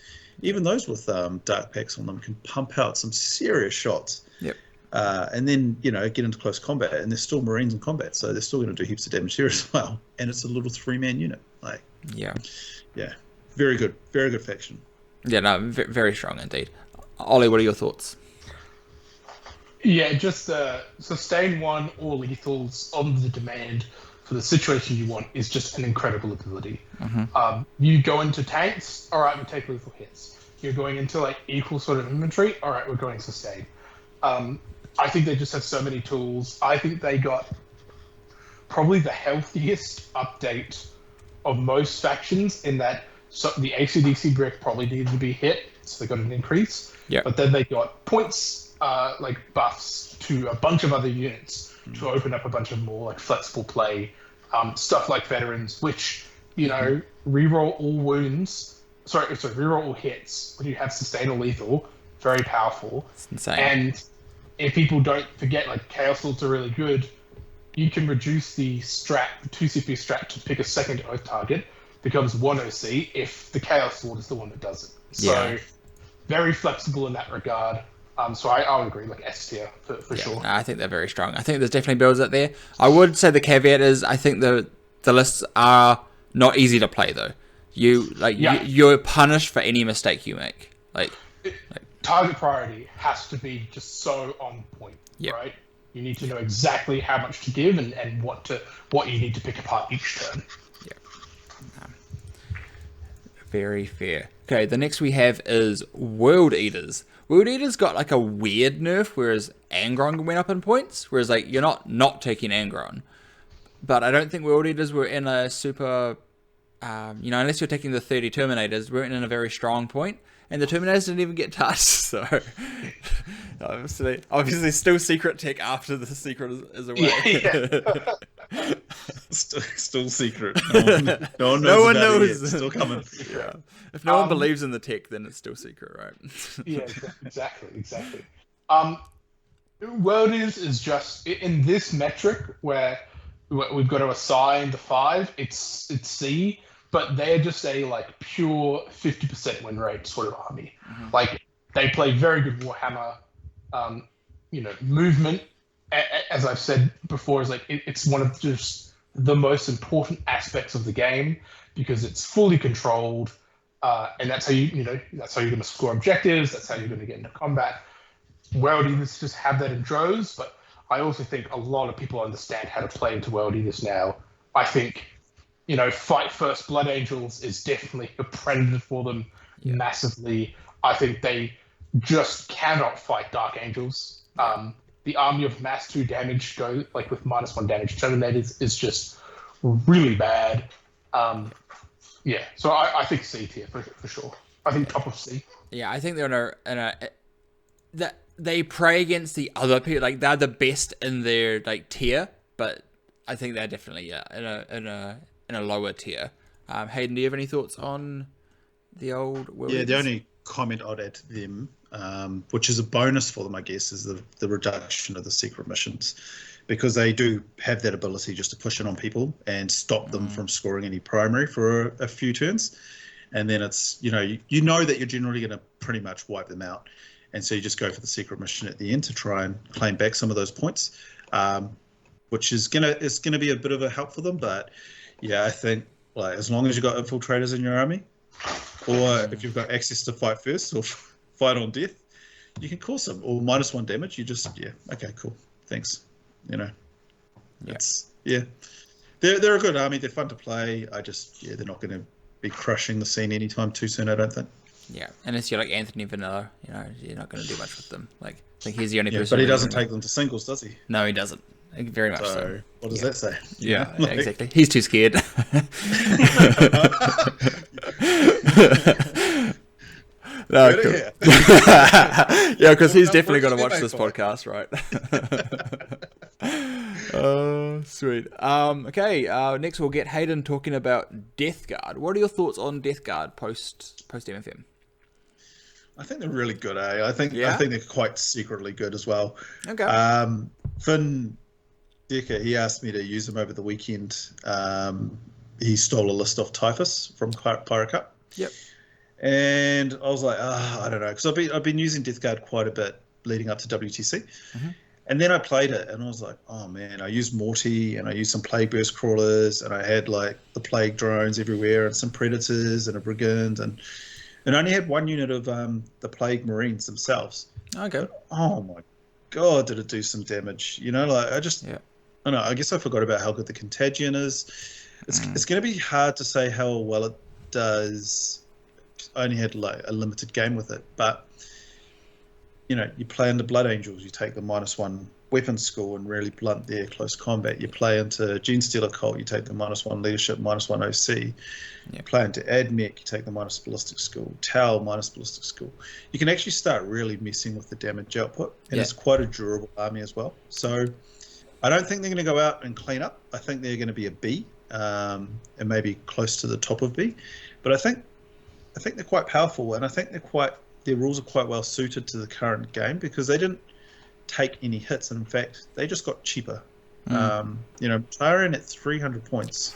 Even those with Dark Packs on them can pump out some serious shots. Yep. And then, get into close combat, and they're still Marines in combat, so they're still going to do heaps of damage here as well. And it's a little 3-man unit. Yeah. Very good faction. Yeah, no, very strong indeed. Ollie, what are your thoughts? Yeah, just sustain 1 or lethals on the demand for the situation you want is just an incredible ability. Mm-hmm. You go into tanks, all right, we take lethal hits. You're going into equal sort of inventory, all right, we're going sustain. I think they just have so many tools. I think they got probably the healthiest update of most factions in that the ACDC brick probably needed to be hit, so they got an increase. Yeah. But then they got points like buffs to a bunch of other units to open up a bunch of more like flexible play, stuff like veterans, which reroll all wounds. Sorry, reroll all hits when you have sustain or lethal. Very powerful. It's insane. And if people don't forget, like Chaos Lords are really good. You can reduce the 2 CP strat to pick a second oath target. Becomes 1 OC if the Chaos Lord is the one that does it. So very flexible in that regard. So I would agree, like S tier for sure. No, I think they're very strong. I think there's definitely builds out there. I would say the caveat is I think the lists are not easy to play though. You're punished for any mistake you make. Target priority has to be just so on point, right? You need to know exactly how much to give and what you need to pick apart each turn. Very fair. Okay, the next we have is World Eaters. World Eaters got like a weird nerf, whereas Angron went up in points. Whereas like you're not taking Angron, but I don't think World Eaters were in a super, unless you're taking the 30 Terminators, weren't in a very strong point, and the Terminators didn't even get touched. So obviously still secret tech after the secret is away. Still secret. No one knows. It's still coming. Yeah. If no one believes in the tech, then it's still secret, right? Yeah, exactly. World is just in this metric where we've got to assign the 5. It's C, but they're just a like pure 50% win rate sort of army. Mm-hmm. Like they play very good Warhammer. Movement, as I've said before, is like it's one of just the most important aspects of the game because it's fully controlled, and that's how you're going to score objectives. That's how you're going to get into combat. World Eaters just have that in droves, but I also think a lot of people understand how to play into World Eaters now. I think, Fight First Blood Angels is definitely a predator for them massively. I think they just cannot fight Dark Angels. The army of mass 2 damage go like with -1 damage Terminators is just really bad. So I think C tier for sure. I think top of C. Yeah, I think they're that they prey against the other people. Like they're the best in their like tier, but I think they're definitely in a lower tier. Hayden, do you have any thoughts on the old World Eaters? The only comment I'd add to them, which is a bonus for them, I guess, is the reduction of the secret missions, because they do have that ability just to push in on people and stop them from scoring any primary for a few turns, and then it's you know that you're generally going to pretty much wipe them out, and so you just go for the secret mission at the end to try and claim back some of those points, which is gonna be a bit of a help for them. But yeah, I think like as long as you've got infiltrators in your army, or if you've got access to fight first or fight on death, you can cause some or -1 damage. You just okay, cool, thanks. They're a good army. They're fun to play. They're not going to be crushing the scene anytime too soon, I don't think. Yeah, unless you're like Anthony Vanilla, you're not going to do much with them. Like I think he's the only person. But he doesn't take them to singles, does he? No, he doesn't. Very much so. What does that say? Yeah, exactly. He's too scared. No, cool. Yeah, because he's definitely going to watch this podcast, right? Oh, sweet. Okay, next we'll get Hayden talking about Death Guard. What are your thoughts on Death Guard post MFM? I think they're really good, eh? I think they're quite secretly good as well. Okay. Finn Decker, he asked me to use them over the weekend. He stole a list off Typhus from Pyro Cup. Yep. And I was like, I don't know, because I've been using Death Guard quite a bit leading up to WTC. Mm-hmm. And then I played it, and I was like, oh man, I used Morty, and I used some Plague Burst crawlers, and I had like the Plague drones everywhere, and some Predators, and a Brigand, and I only had one unit of the Plague Marines themselves. Okay. But, oh my god, did it do some damage? I don't know. I guess I forgot about how good the Contagion is. It's going to be hard to say how well it does. I only had like a limited game with it, but you play in the Blood Angels, you take the -1 weapon school and really blunt their close combat. You play into Genestealer Cult, you take the -1 leadership, -1 OC. You play into Admech, you take the minus ballistic skill. Tau minus ballistic skill. You can actually start really messing with the damage output, and it's quite a durable army as well. So I don't think they're going to go out and clean up. I think they're going to be a B, and maybe close to the top of B. But I think they're quite powerful, and I think their rules are quite well suited to the current game because they didn't take any hits, and in fact they just got cheaper. Tyrion at 300 points.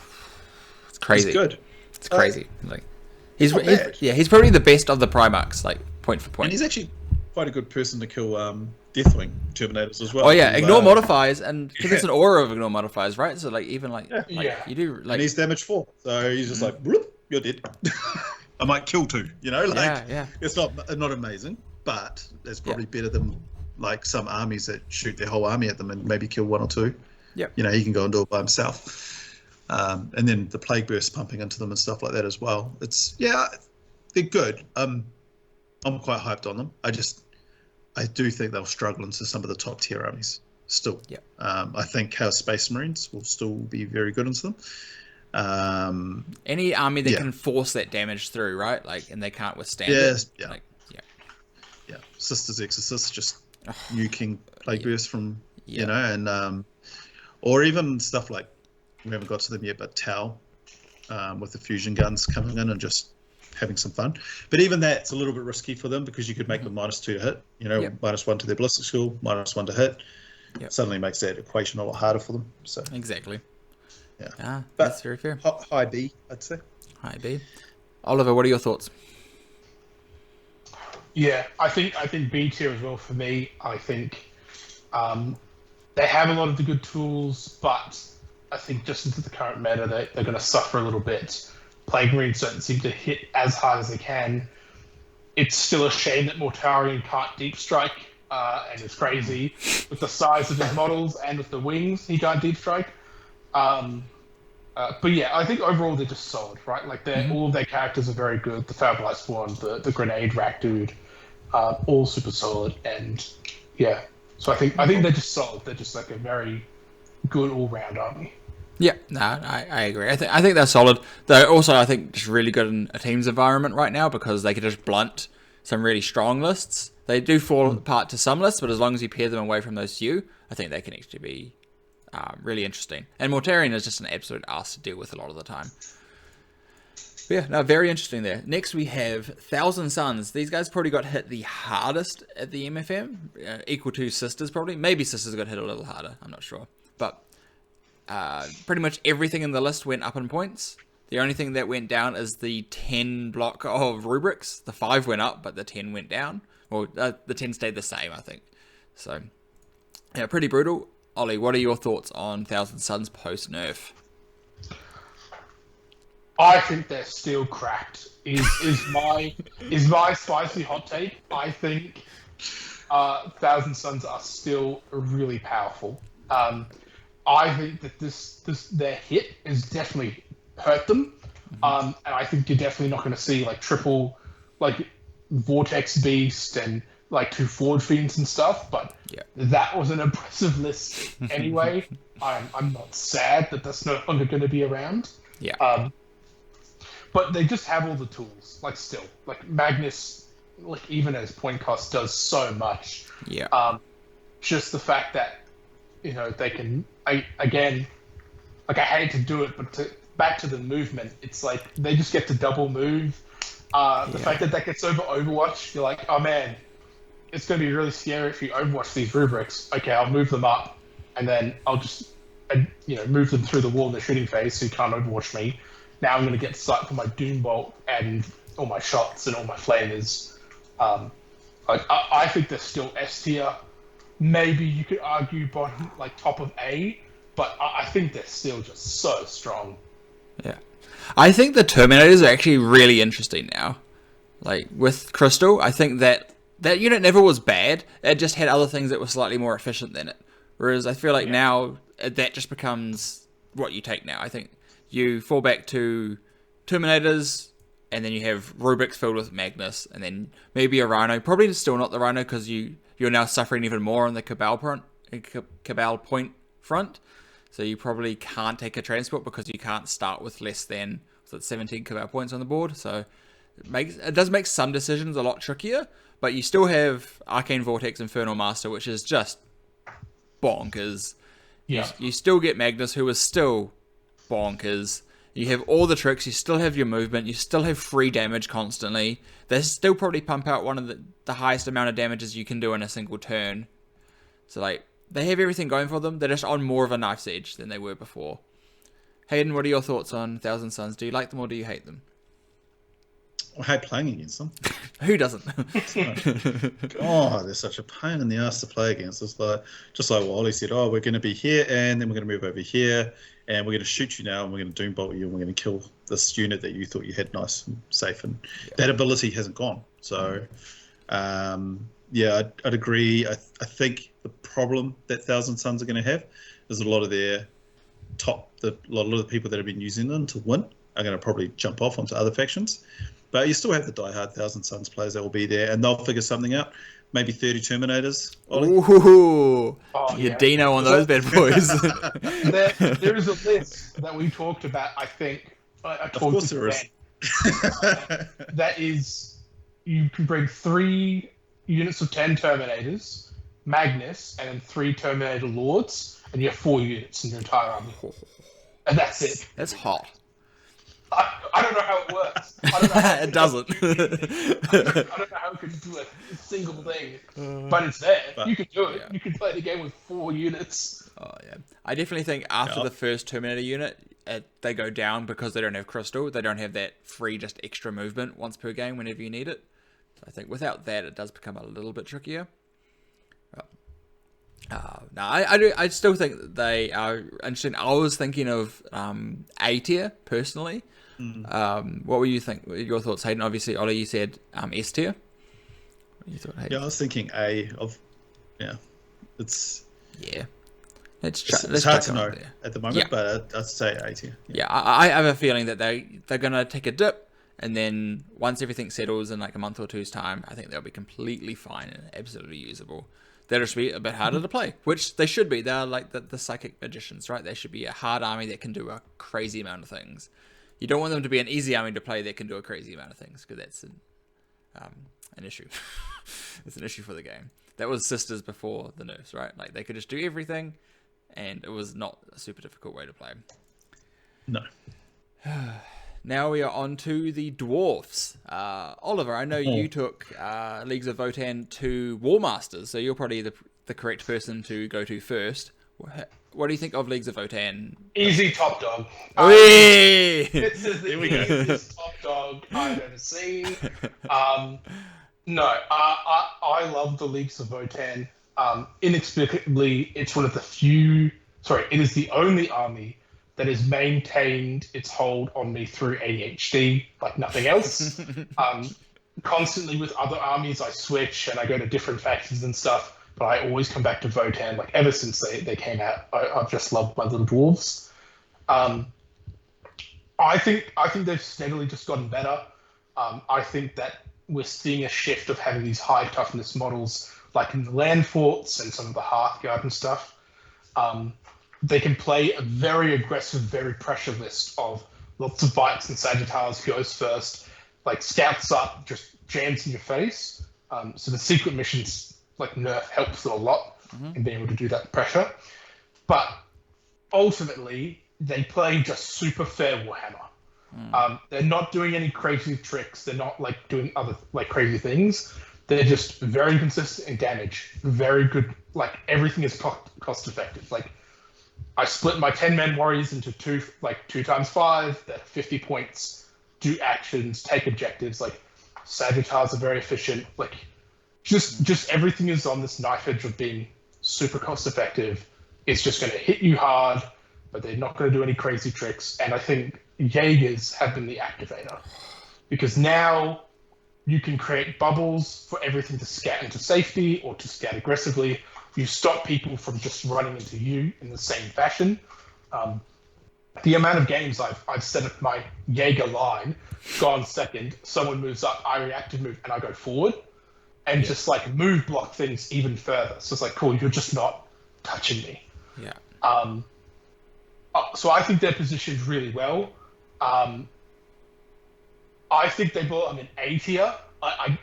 It's crazy. It's good. It's crazy. He's probably the best of the Primarchs, like point for point. And he's actually quite a good person to kill Deathwing Terminators as well. Oh yeah, ignore modifiers, and because there's an aura of ignore modifiers, right? So like even like, you do like. And he's damage 4, so he's just like, bloop, you're dead. I might kill 2. It's not amazing, but it's probably better than like some armies that shoot their whole army at them and maybe kill 1 or 2. Yeah. He can go and do it by himself. And then the plague burst pumping into them and stuff like that as well. They're good. I'm quite hyped on them. I do think they'll struggle into some of the top tier armies still. Yeah. I think Chaos Space Marines will still be very good into them. Any army that can force that damage through, right? Like, and they can't withstand it. Yeah. Sisters Exorcists just nuking plague burst from and or even stuff like, we haven't got to them yet, but Tau with the fusion guns coming in and just having some fun. But even that's a little bit risky for them because you could make them -2 to hit, -1 to their ballistic skill, -1 to hit. Yep. Suddenly makes that equation a lot harder for them. So exactly. Yeah. But that's very fair. High B, I'd say. High B. Oliver, what are your thoughts? Yeah, I think B tier as well for me. I think they have a lot of the good tools, but I think just into the current meta, they're going to suffer a little bit. Plague Marines don't seem to hit as hard as they can. It's still a shame that Mortarion can't deep strike, and it's crazy with the size of his models and with the wings he can't deep strike. But yeah, I think overall they're just solid, right? Like all of their characters are very good. The Fabulous Spawn, the Grenade Rack Dude, all super solid, and yeah. So I think they're just solid. They're just like a very good all-round army. Yeah, no, I agree. I think they're solid. They're also, I think, just really good in a team's environment right now because they can just blunt some really strong lists. They do fall apart to some lists, but as long as you pair them away from those few, I think they can actually be really interesting. And Mortarion is just an absolute ass to deal with a lot of the time. But yeah, no, very interesting there. Next we have Thousand Suns. These guys probably got hit the hardest at the MFM, equal to Sisters probably. Maybe Sisters got hit a little harder, I'm not sure. But pretty much everything in the list went up in points. The only thing that went down is the 10 block of rubrics. The 5 went up, but the 10 went down. Well, the 10 stayed the same, I think. So, yeah, pretty brutal. Ollie, what are your thoughts on Thousand Suns post-nerf? I think they're still cracked. Is my spicy hot take. I think Thousand Suns are still really powerful. I think that this their hit is definitely hurt them, and I think you're definitely not going to see like triple, like Vortex Beast and like 2 Forward Fiends and stuff. But that was an impressive list anyway. I'm not sad that that's no longer going to be around. Yeah. But they just have all the tools. Like still, like Magnus, like even as point cost does so much. Yeah. Just the fact that they can. I hate to do it, but back to the movement, it's like they just get to double move. The fact that gets over Overwatch, you're like, oh man, it's going to be really scary if you Overwatch these rubrics. Okay, I'll move them up, and then I'll just move them through the wall in the shooting phase so you can't Overwatch me. Now I'm going to get sight for my Doom Bolt and all my shots and all my flamers. I think they're still S tier. Maybe you could argue bottom, like top of A, but I think they're still just so strong. Yeah. I think the Terminators are actually really interesting now. Like, with Crystal, I think that unit never was bad. It just had other things that were slightly more efficient than it. Whereas I feel like now, that just becomes what you take now. I think you fall back to Terminators, and then you have rubrics filled with Magnus, and then maybe a Rhino. Probably still not the Rhino, because you're now suffering even more on the Cabal front, Cabal point front, so you probably can't take a transport because you can't start with less than 17 Cabal points on the board. So it does make some decisions a lot trickier, but you still have Arcane Vortex, Infernal Master, which is just bonkers. Yeah. You still get Magnus, who is still bonkers. You have all the tricks, you still have your movement, you still have free damage constantly. They still probably pump out one of the highest amount of damages you can do in a single turn. So, like, they have everything going for them. They're just on more of a knife's edge than they were before. Hayden, what are your thoughts on Thousand Suns? Do you like them or do you hate them? I hate playing against them. Who doesn't? God, they're such a pain in the ass to play against. It's like, just like what Ollie said, oh, we're going to be here and then we're going to move over here and we're going to shoot you now and we're going to doombolt you and we're going to kill this unit that you thought you had nice and safe. And that ability hasn't gone. So, yeah, I'd agree. I think the problem that Thousand Suns are going to have is a lot of their a lot of the people that have been using them to win are going to probably jump off onto other factions. But you still have the diehard Thousand Suns players that will be there, and they'll figure something out. Maybe 30 Terminators. Ollie. Ooh, Dino on those bad boys. There is a list that we talked about, I think. I Of course there is. That is, you can bring 3 units of 10 Terminators, Magnus, and then 3 Terminator Lords, and you have 4 units in your entire army. And that's it. That's hot. I don't know how it works. I don't know how it doesn't. I don't know how it can do a single thing, but it's there. But, you can do it. Yeah. You can play the game with 4 units. Oh yeah, I definitely think after the first Terminator unit, they go down because they don't have Crystal. They don't have that free, just extra movement once per game whenever you need it. So I think without that, it does become a little bit trickier. No, I still think that they are interesting. I was thinking of A tier personally. What were you think? Your thoughts, Hayden? Obviously, Ollie, you said S tier. What you thought, Hayden? Yeah, I was thinking A of. Yeah, it's hard to know at the moment, but I'd say A tier. Yeah, I have a feeling that they're gonna take a dip, and then once everything settles in like a month or two's time, I think they'll be completely fine and absolutely usable. They'll just be a bit harder to play, which they should be. They're like the psychic magicians, right? They should be a hard army that can do a crazy amount of things. You don't want them to be an easy army to play that can do a crazy amount of things, because that's an issue. It's an issue for the game. That was Sisters before the nerfs, right? Like, they could just do everything, and it was not a super difficult way to play. No. Now we are on to the dwarfs. Oliver, I know you took Leagues of Votann to War Masters, so you're probably the correct person to go to first. What do you think of Leagues of Votann? Easy top dog. This is the easiest top dog I've ever seen. No, I love the Leagues of Votann. Inexplicably, it's one of the few... Sorry, it is the only army that has maintained its hold on me through ADHD like nothing else. Constantly with other armies, I switch and I go to different factions and stuff, but I always come back to Votann. Like, ever since they came out, I've just loved my little dwarves. I think they've steadily just gotten better. I think that we're seeing a shift of having these high toughness models, like in the land forts and some of the Hearthguard and stuff. They can play a very aggressive, very pressure list of lots of bites, and Sagittars goes first, like scouts up, just jams in your face. So the secret missions, like nerf, helps a lot in being able to do that pressure. But ultimately, they play just super fair Warhammer. They're not doing any crazy tricks. They're not like doing other like crazy things. They're just very consistent in damage. Very good. Like, everything is cost effective. Like, I split my 10-man warriors into 2 times 5, that 50 points, do actions, take objectives. Like, Sagittars are very efficient. Like, just everything is on this knife edge of being super cost effective. It's just going to hit you hard, but they're not going to do any crazy tricks. And I think Jaegers have been the activator, because now you can create bubbles for everything to scat into safety or to scat aggressively. You stop people from just running into you in the same fashion. The amount of games I've set up my Jaeger line, gone second, someone moves up, I reactive move, and I go forward, and just like move block things even further. So it's like, cool, you're just not touching me. Yeah. So I think they're positioned really well. I think they brought them in A tier. I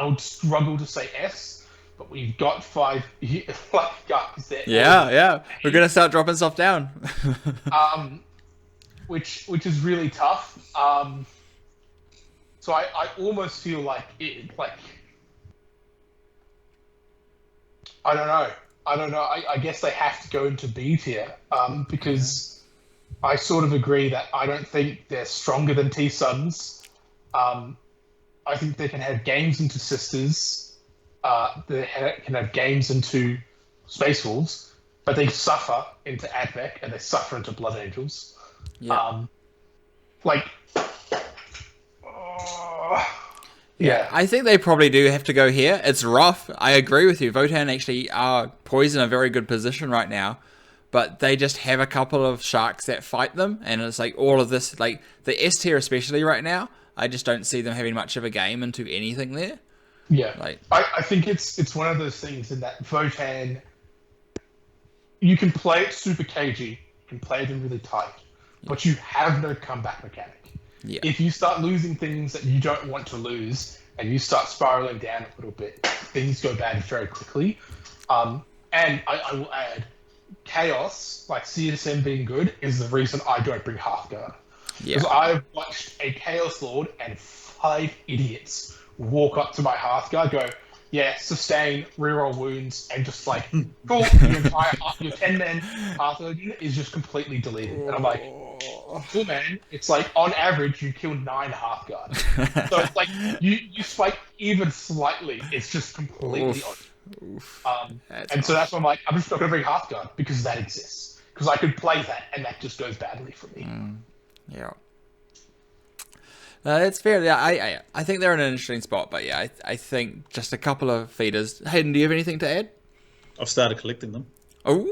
would struggle to say S, but we've got 5 guys there. Yeah. We're gonna start dropping stuff down. Which is really tough. So I almost feel like I don't know. I guess they have to go into B tier because I sort of agree that I don't think they're stronger than T-Suns. I think they can have games into Sisters. They can have games into Space Wolves, but they suffer into Advec and they suffer into Blood Angels. Yeah. Yeah. I think they probably do have to go here. It's rough. I agree with you. Votann actually are poised in a very good position right now, but they just have a couple of sharks that fight them, and it's like all of this, like the S tier especially right now, I just don't see them having much of a game into anything there. Yeah. Like, I think it's one of those things in that Votann, you can play it super cagey, you can play them really tight, but you have no comeback mechanic. Yeah. If you start losing things that you don't want to lose and you start spiraling down a little bit, things go bad very quickly. And I will add, Chaos, like CSM being good, is the reason I don't bring Hearthguard. Yeah. Because I've watched a Chaos Lord and 5 idiots walk up to my Hearthguard, go, yeah, sustain, reroll wounds, and just like, cool, your 10-man Hearthguard unit is just completely deleted. And I'm like, cool, man. It's like, on average, you kill 9 Hearthguard. So it's like, you spike even slightly, it's just completely on. And so that's why I'm like, I'm just not going to bring Hearthguard, because that exists. Because I could play that, and that just goes badly for me. Yeah. That's fair. Yeah, I think they're in an interesting spot, but yeah, I think just a couple of feeders. Hayden, do you have anything to add? I've started collecting them. Oh,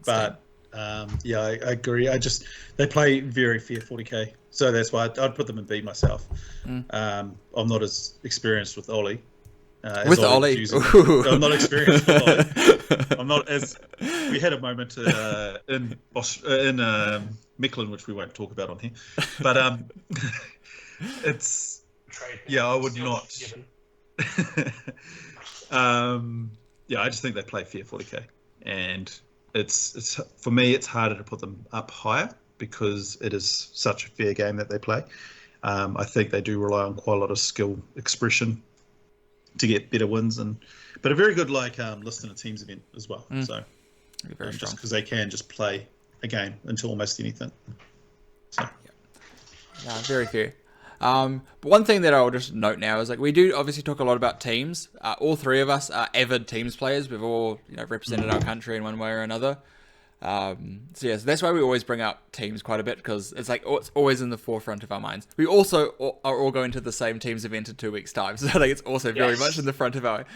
but yeah, I agree. They play very fair 40k, so that's why I'd put them in B myself. I'm not as experienced with Ollie. With Ollie, I'm not experienced with Ollie. I'm not as. We had a moment in Micklin, which we won't talk about on here, but it's yeah, I would not. Yeah, I just think they play fair 40k, and it's for me, it's harder to put them up higher because it is such a fair game that they play. I think they do rely on quite a lot of skill expression to get better wins, but a very good list in a teams event as well. So very just because they can just play a game into almost anything. So very fair. But one thing that I'll just note now is like we do obviously talk a lot about teams. All 3 of us are avid teams players. We've all represented our country in one way or another. So that's why we always bring up teams quite a bit, because it's like it's always in the forefront of our minds. We also are all going to the same teams event in 2 weeks' time, so I think it's also very much in the front of our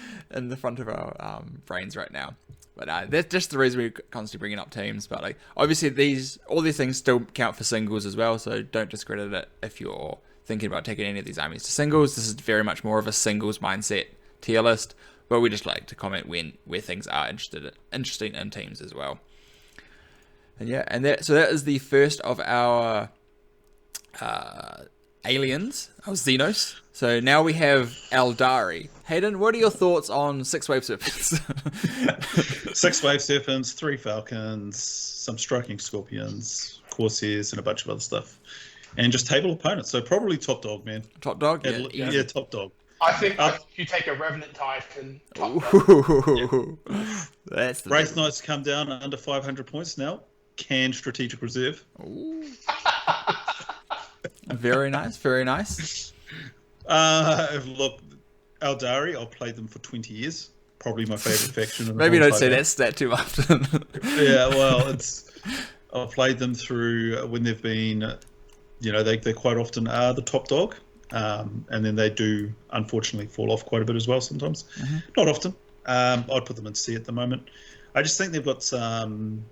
brains right now. But that's just the reason we're constantly bringing up teams. But like obviously all these things still count for singles as well, so don't discredit it if you're thinking about taking any of these armies to singles. This is very much more of a singles mindset tier list, but we just like to comment where things are interesting in teams as well. And yeah, so that is the first of our aliens, our Xenos. So now we have Aeldari. Hayden, what are your thoughts on 6 Wave Serpents? 6 Wave Serpents, 3 Falcons, some Striking Scorpions, Corsairs, and a bunch of other stuff. And just table opponents. So probably top dog, man. Top dog? Yeah, top dog. I think you take a Revenant Titan. That's the Wraith Knights come down under 500 points now. Can Strategic Reserve. Very nice, very nice. Look, Aeldari, I've played them for 20 years. Probably my favourite faction. Maybe don't say that stat too often. Yeah, well, I've played them through when they've been, they quite often are the top dog. And then they do, unfortunately, fall off quite a bit as well sometimes. Not often. I'd put them in C at the moment. I just think they've got some...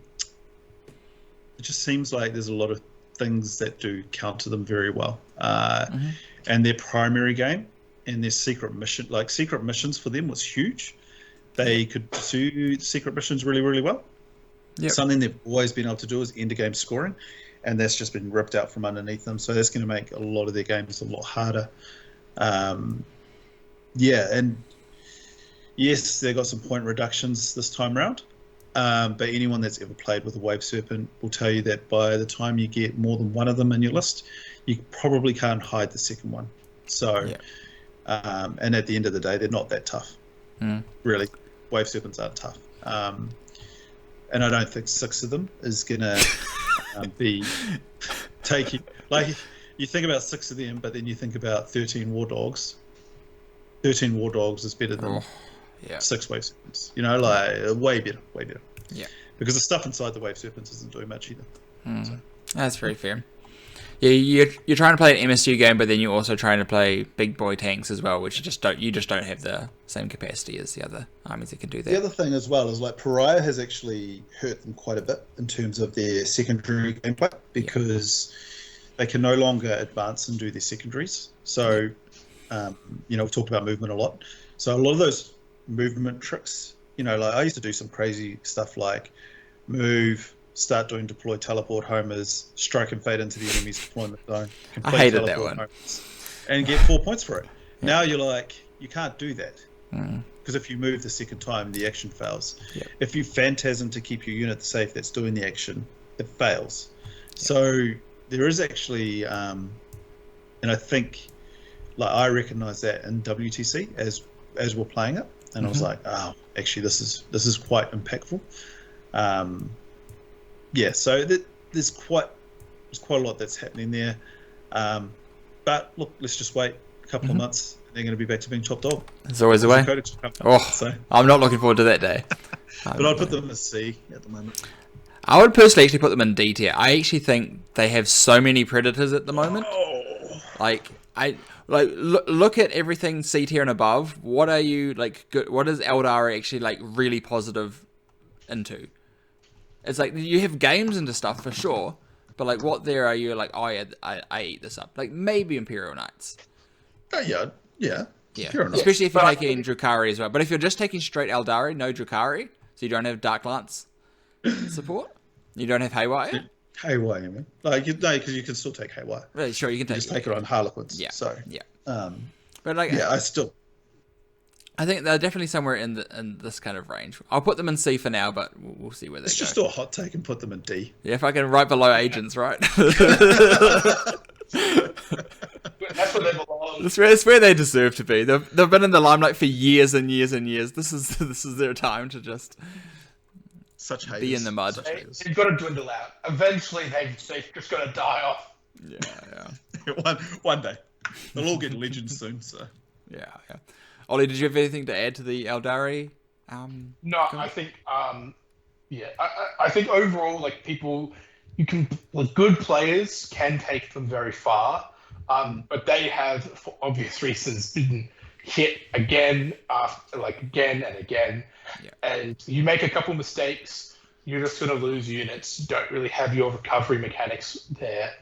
It just seems like there's a lot of things that do counter them very well. And their primary game and their secret missions for them was huge. They could pursue secret missions really, really well. Yep. Something they've always been able to do is end of game scoring, and that's just been ripped out from underneath them. So that's going to make a lot of their games a lot harder. Yeah, and yes, they got some point reductions this time around. But anyone that's ever played with a Wave Serpent will tell you that by the time you get more than one of them in your list, you probably can't hide the second one. So, and at the end of the day, they're not that tough. Really, Wave Serpents aren't tough. And I don't think 6 of them is gonna be taking, like, you think about 6 of them, but then you think about 13 War Dogs. 13 War Dogs is better than 6 Wave Serpents. You know, like, way better. Yeah. Because the stuff inside the Wave Serpents isn't doing much either. So. That's very fair. Yeah, you're trying to play an MSU game, but then you're also trying to play big boy tanks as well, which you just don't have the same capacity as the other armies that can do that. The other thing as well is, like, Pariah has actually hurt them quite a bit in terms of their secondary gameplay, because they can no longer advance and do their secondaries. So, you know, we've talked about movement a lot. So a lot of those movement tricks, you know, like, I used to do some crazy stuff like move, start doing deploy, teleport homers, strike and fade into the enemy's deployment zone. I hated that one. And get 4 points for it. Now you're like, you can't do that. Because if you move the second time, the action fails. If you phantasm to keep your unit safe that's doing the action, it fails. So there is actually, and I think, like, I recognize that in WTC as we're playing it, and I was like, oh, actually, this is quite impactful. Yeah, so there's quite a lot that's happening there. But look, let's just wait a couple of months. And they're going to be back to being top dog. There's always a way. I'm not looking forward to that day. But I'd put them in C at the moment. I would personally actually put them in D tier. I actually think they have so many predators at the moment. Look at everything C tier and above. What are you like? Good. What is Aeldari actually like really positive into? It's like you have games into stuff for sure, but like what there are you like? Oh yeah, I eat this up. Like maybe Imperial Knights. Yeah. Especially if you're taking Drukhari as well. But if you're just taking straight Aeldari, no Drukhari, so you don't have Dark Lance support, you don't have Haywire. Haywire, man. Like, no, because you can still take Haywire. Really, sure, you can just take it on Harlequins. Yeah. So but like, I think they're definitely somewhere in this kind of range. I'll put them in C for now, but we'll see where they go. Let's just do a hot take and put them in D. Yeah, if I can, right below agents, right? That's where they belong. It's where they deserve to be. They've been in the limelight for years and years and years. This is their time to just be in the mud. They've got to dwindle out. Eventually, they've just got to die off. Yeah. One day. They'll all get legends soon, so. Yeah. Ollie, did you have anything to add to the Aeldari? No, I think, I think overall, like, good players can take them very far, but they have, for obvious reasons, been hit again and again. Yeah. And you make a couple mistakes, you're just going to lose units. You don't really have your recovery mechanics there.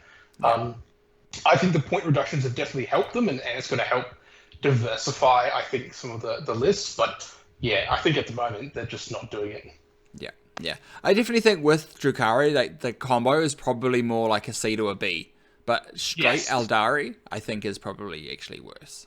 Yeah. I think the point reductions have definitely helped them, and it's going to help diversify, I think, some of the lists. But yeah, I think at the moment they're just not doing it. Yeah. I definitely think with Drukhari, like, the combo is probably more like a C to a B. But straight Aeldari, I think, is probably actually worse.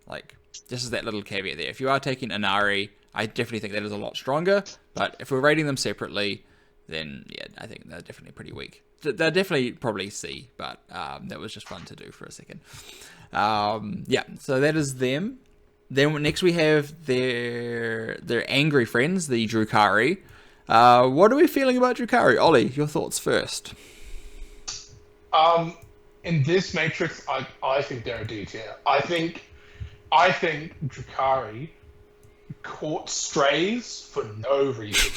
Like, this is that little caveat there. If you are taking Inari, I definitely think that is a lot stronger. But if we're rating them separately, then yeah, I think they're definitely pretty weak. They're definitely probably C, but that was just fun to do for a second. So that is them. Then next we have their angry friends, the Drukhari. What are we feeling about Drukhari? Ollie, your thoughts first. In this matrix, I think they're a D tier. I think Drukhari caught strays for no reason.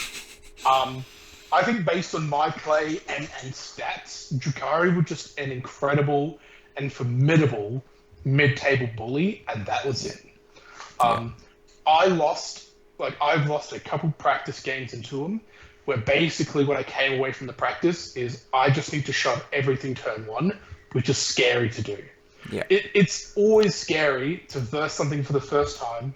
I think based on my play and stats, Drukhari were just an incredible and formidable mid-table bully, and that was it. I've lost a couple practice games into them, where basically what I came away from the practice is I just need to shove everything turn one, which is scary to do. Yeah. It's always scary to verse something for the first time,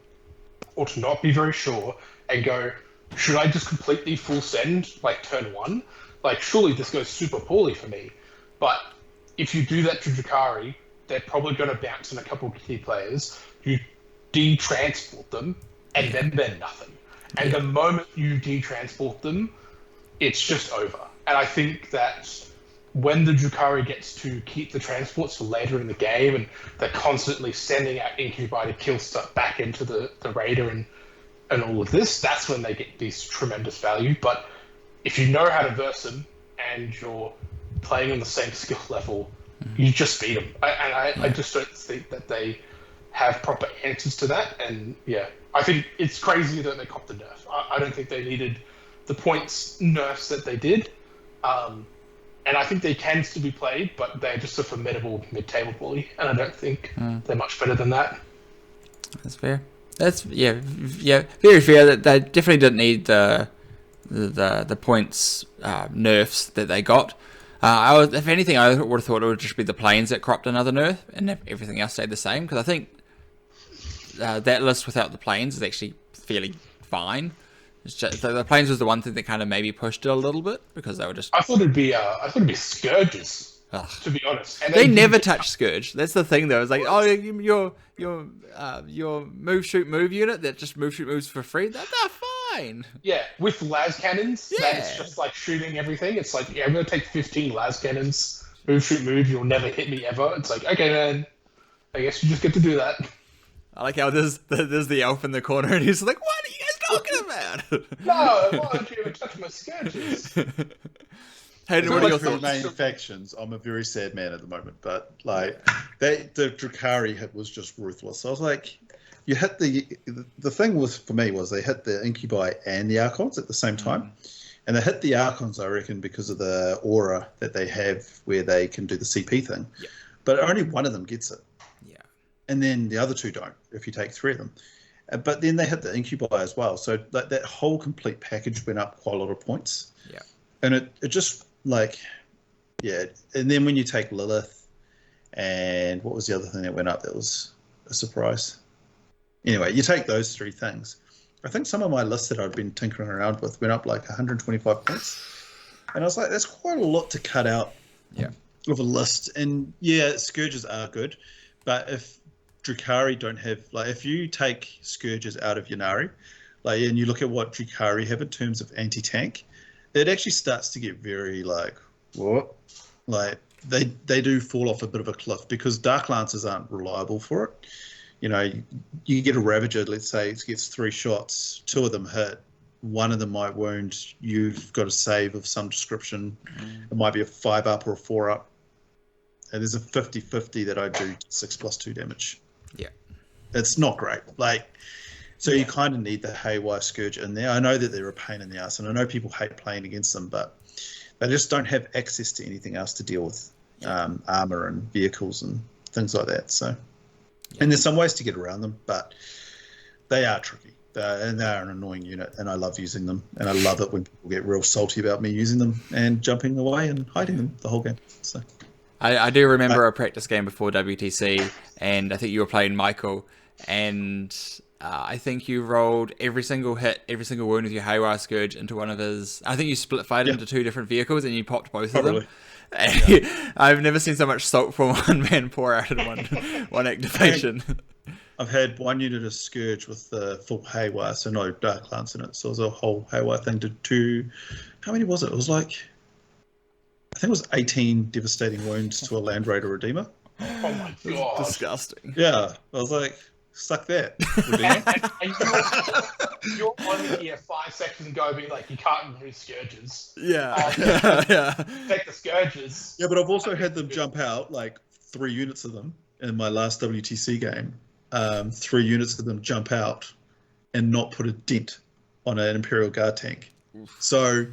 or to not be very sure, and go, should I just completely full send like turn 1? Like, surely this goes super poorly for me. But if you do that to Drukhari, they're probably going to bounce in a couple of key players. You de-transport them, and then they're nothing. And the moment you de-transport them, it's just over. And I think that when the Drukhari gets to keep the transports for later in the game, and they're constantly sending out Incubi to kill stuff back into the Raider and all of this, that's when they get this tremendous value. But if you know how to verse them and you're playing on the same skill level, you just beat them. I just don't think that they have proper answers to that. And yeah, I think it's crazy that they copped the nerf. I don't think they needed the points nerfs that they did. And I think they can still be played, but they're just a formidable mid-table bully, and I don't think they're much better than that. That's fair. That's very fair. That they definitely didn't need the points nerfs that they got. If anything, I would have thought it would just be the planes that cropped another nerf, and if everything else stayed the same. Because I think that list without the planes is actually fairly fine. It's just, the planes was the one thing that kind of maybe pushed it a little bit because they were just. I thought it'd be scourges. Ugh. To be honest, and they never touch Scourge. That's the thing, though. It's like, oh, your move unit that just moves for free. They're fine. Yeah, with las cannons, that's just like shooting everything. It's like, I'm gonna take 15 las cannons. Move. You'll never hit me ever. It's like, okay, then I guess you just get to do that. I like how there's the elf in the corner, and he's like, "What are you guys talking about?" No, why don't you even touch my scourges? Hayden, what are your thoughts? Main factions. I'm a very sad man at the moment, but like the Drukhari hit was just ruthless. I was like, you hit the thing was for me was they hit the Incubi and the Archons at the same time, and they hit the Archons, I reckon, because of the aura that they have where they can do the CP thing. Yeah. But only one of them gets it. Yeah. And then the other two don't. If you take 3 of them. But then they hit the Incubi as well. So that whole complete package went up quite a lot of points. Yeah. And it just like, yeah. And then when you take Lilith and what was the other thing that went up that was a surprise? Anyway, you take those 3 things. I think some of my lists that I've been tinkering around with went up like 125 points. And I was like, that's quite a lot to cut out of a list. And yeah, Scourges are good. But if Drukhari don't have, like, if you take Scourges out of Ynnari, like, and you look at what Drukhari have in terms of anti-tank, it actually starts to get very, like, what? Like, they do fall off a bit of a cliff because Dark Lancers aren't reliable for it. You know, you get a Ravager, let's say, it gets 3 shots, 2 of them hit, 1 of them might wound, you've got a save of some description. It might be a 5-up or a 4-up. And there's a 50-50 that I do 6+2 damage. Yeah. It's not great. Like, so you kind of need the Haywire Scourge in there. I know that they're a pain in the ass, and I know people hate playing against them, but they just don't have access to anything else to deal with armor and vehicles and things like that. So, and there's some ways to get around them, but they are tricky. And they're an annoying unit, and I love using them. And I love it when people get real salty about me using them and jumping away and hiding them the whole game. So. I do remember a practice game before WTC, and I think you were playing Michael, and I think you rolled every single hit, every single wound with your Haywire Scourge into one of his. I think you split fired into 2 different vehicles, and you popped both of them. I've never seen so much salt from one man pour out in one activation. I've had 1 unit of Scourge with the full Haywire, so no Dark Lance in it. So it was a whole Haywire thing to 2. How many was it? It was like, I think it was 18 devastating wounds to a Land Raider Redeemer. Oh my god. Disgusting. Yeah. I was like, suck that, Redeemer. and you're on here 5 seconds ago being like, you can't remove Scourges. Yeah. Take the Scourges. Yeah, but I've also had them jump out, like 3 units of them in my last WTC game. 3 units of them jump out and not put a dent on an Imperial Guard tank. So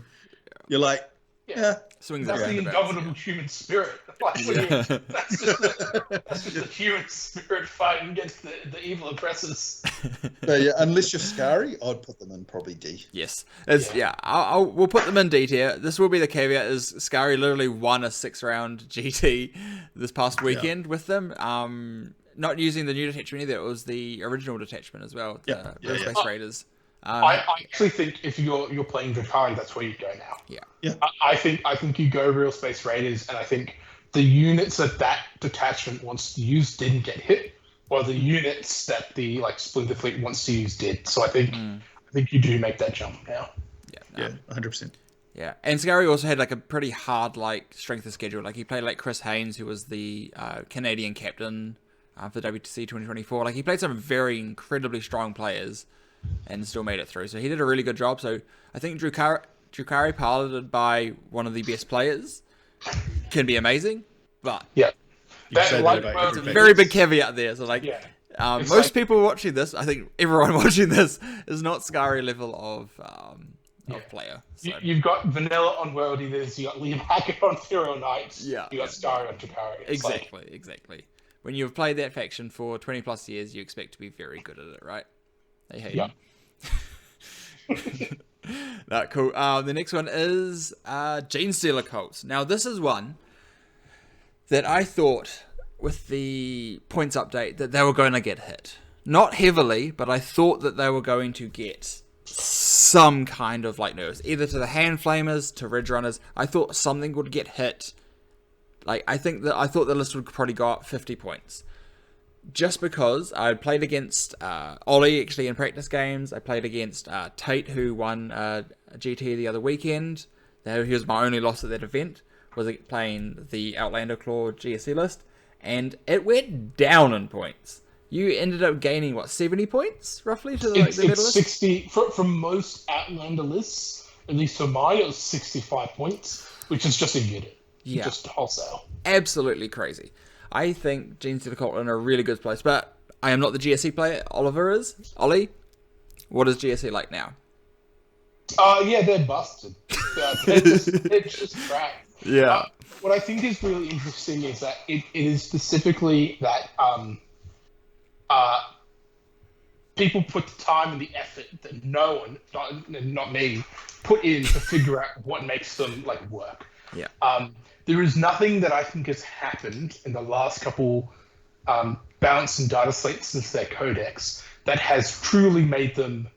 you're like, yeah. Swings that's the indomitable human spirit. Like, that's just the human spirit fighting against the evil oppressors. But yeah, unless you're Scary, I'd put them in probably D. Yes. We'll put them in D tier. This will be the caveat, is Scary literally won a 6-round GT this past weekend with them. Not using the new detachment either, it was the original detachment as well, the Space Raiders. I actually think if you're playing Drukhari, that's where you go now. Yeah. I think you go Real Space Raiders, and I think the units that detachment wants to use didn't get hit, or the units that the Splinter Fleet wants to use did. So I think you do make that jump now. Yeah, 100%. Yeah, and Scary also had a pretty hard strength of schedule. He played Chris Haynes, who was the Canadian captain for WTC 2024. He played some very incredibly strong players and still made it through. So he did a really good job. So I think Drukhari, piloted by one of the best players, can be amazing. But That's a very big caveat there. So most people watching this, I think everyone watching this, is not Scary level of player. So. You've got Vanilla on World Eaters, you got Liam Hackett on Imperial Knights, you got Scary on Drukhari. Exactly. When you've played that faction for 20 plus years, you expect to be very good at it, right? Hey, Hayden. Yeah. Cool. The next one is Genestealer Cults. Now, this is one that I thought, with the points update, that they were going to get hit. Not heavily, but I thought that they were going to get some kind of nerves, either to the Hand Flamers, to Ridge Runners. I thought something would get hit. I thought the list would probably go up 50 points. Just because I played against Ollie actually in practice games. I played against Tate, who won GT the other weekend. He was my only loss at that event. Was playing the Outlander Claw GSC list, and it went down in points. You ended up gaining 70 points roughly to the it's 60 from most Outlander lists. At least for mine, it was 65 points, which is just a unit. Yeah, just wholesale. Absolutely crazy. I think Genestealer Cult are in a really good place, but I am not the GSC player. Oliver is. Ollie, what is GSC like now? Yeah, they're busted. They're just crap. Yeah. What I think is really interesting is that it is specifically that people put the time and the effort that no one, not me, put in to figure out what makes them work. Yeah. There is nothing that I think has happened in the last couple balance and data slates since their codex that has truly made them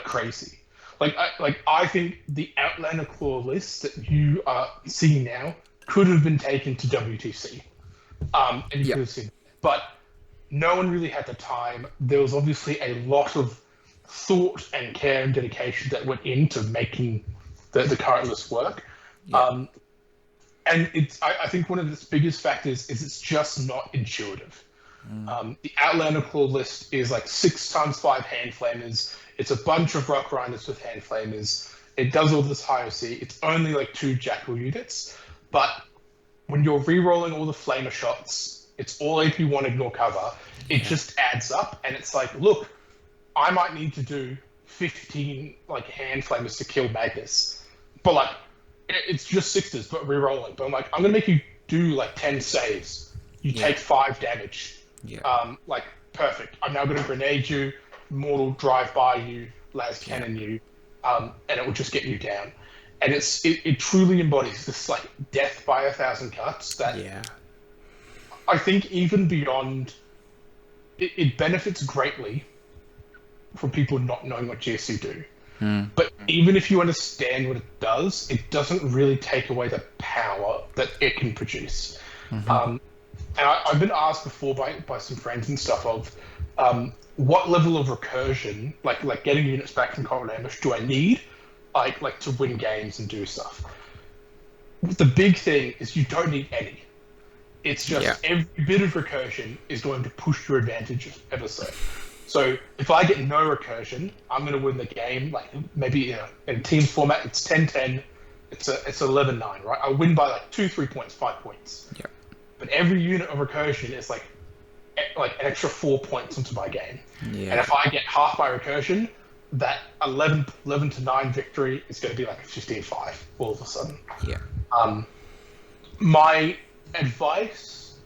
crazy. I think the Outlander Claw list that you are seeing now could have been taken to WTC, and you could have seen, but no one really had the time. There was obviously a lot of thought and care and dedication that went into making the current list work. Yeah. And I think one of its biggest factors is it's just not intuitive. The Outlander Claw list is 6 times 5 Hand Flamers. It's a bunch of Rock Riders with Hand Flamers. It does all this high OC. It's only 2 Jackal units. But when you're re-rolling all the Flamer shots, it's all AP1 ignore cover. It just adds up. And it's look, I might need to do 15 Hand Flamers to kill Magnus. But it's just 6s, but re-rolling. But I'm I'm going to make you do 10 saves. You take 5 damage. Yeah. Perfect. I'm now going to grenade you, mortal drive by you, las cannon you, and it will just get you down. And it truly embodies this death by 1,000 cuts that I think even beyond it benefits greatly from people not knowing what GSC do. But even if you understand what it doesn't really take away the power that it can produce. And I've been asked before by some friends and stuff of what level of recursion, like getting units back from Cold Ambush, do I need, to win games and do stuff? The big thing is you don't need any. It's just every bit of recursion is going to push your advantage ever so. So if I get no recursion, I'm going to win the game. Maybe in a team format, it's 10-10. It's 11-9, right? I win by 2-3 points, 5 points. Yeah. But every unit of recursion is an extra 4 points into my game. Yeah. And if I get half my recursion, that 11 to 9 victory is going to be a 15-5 all of a sudden. Yeah. My advice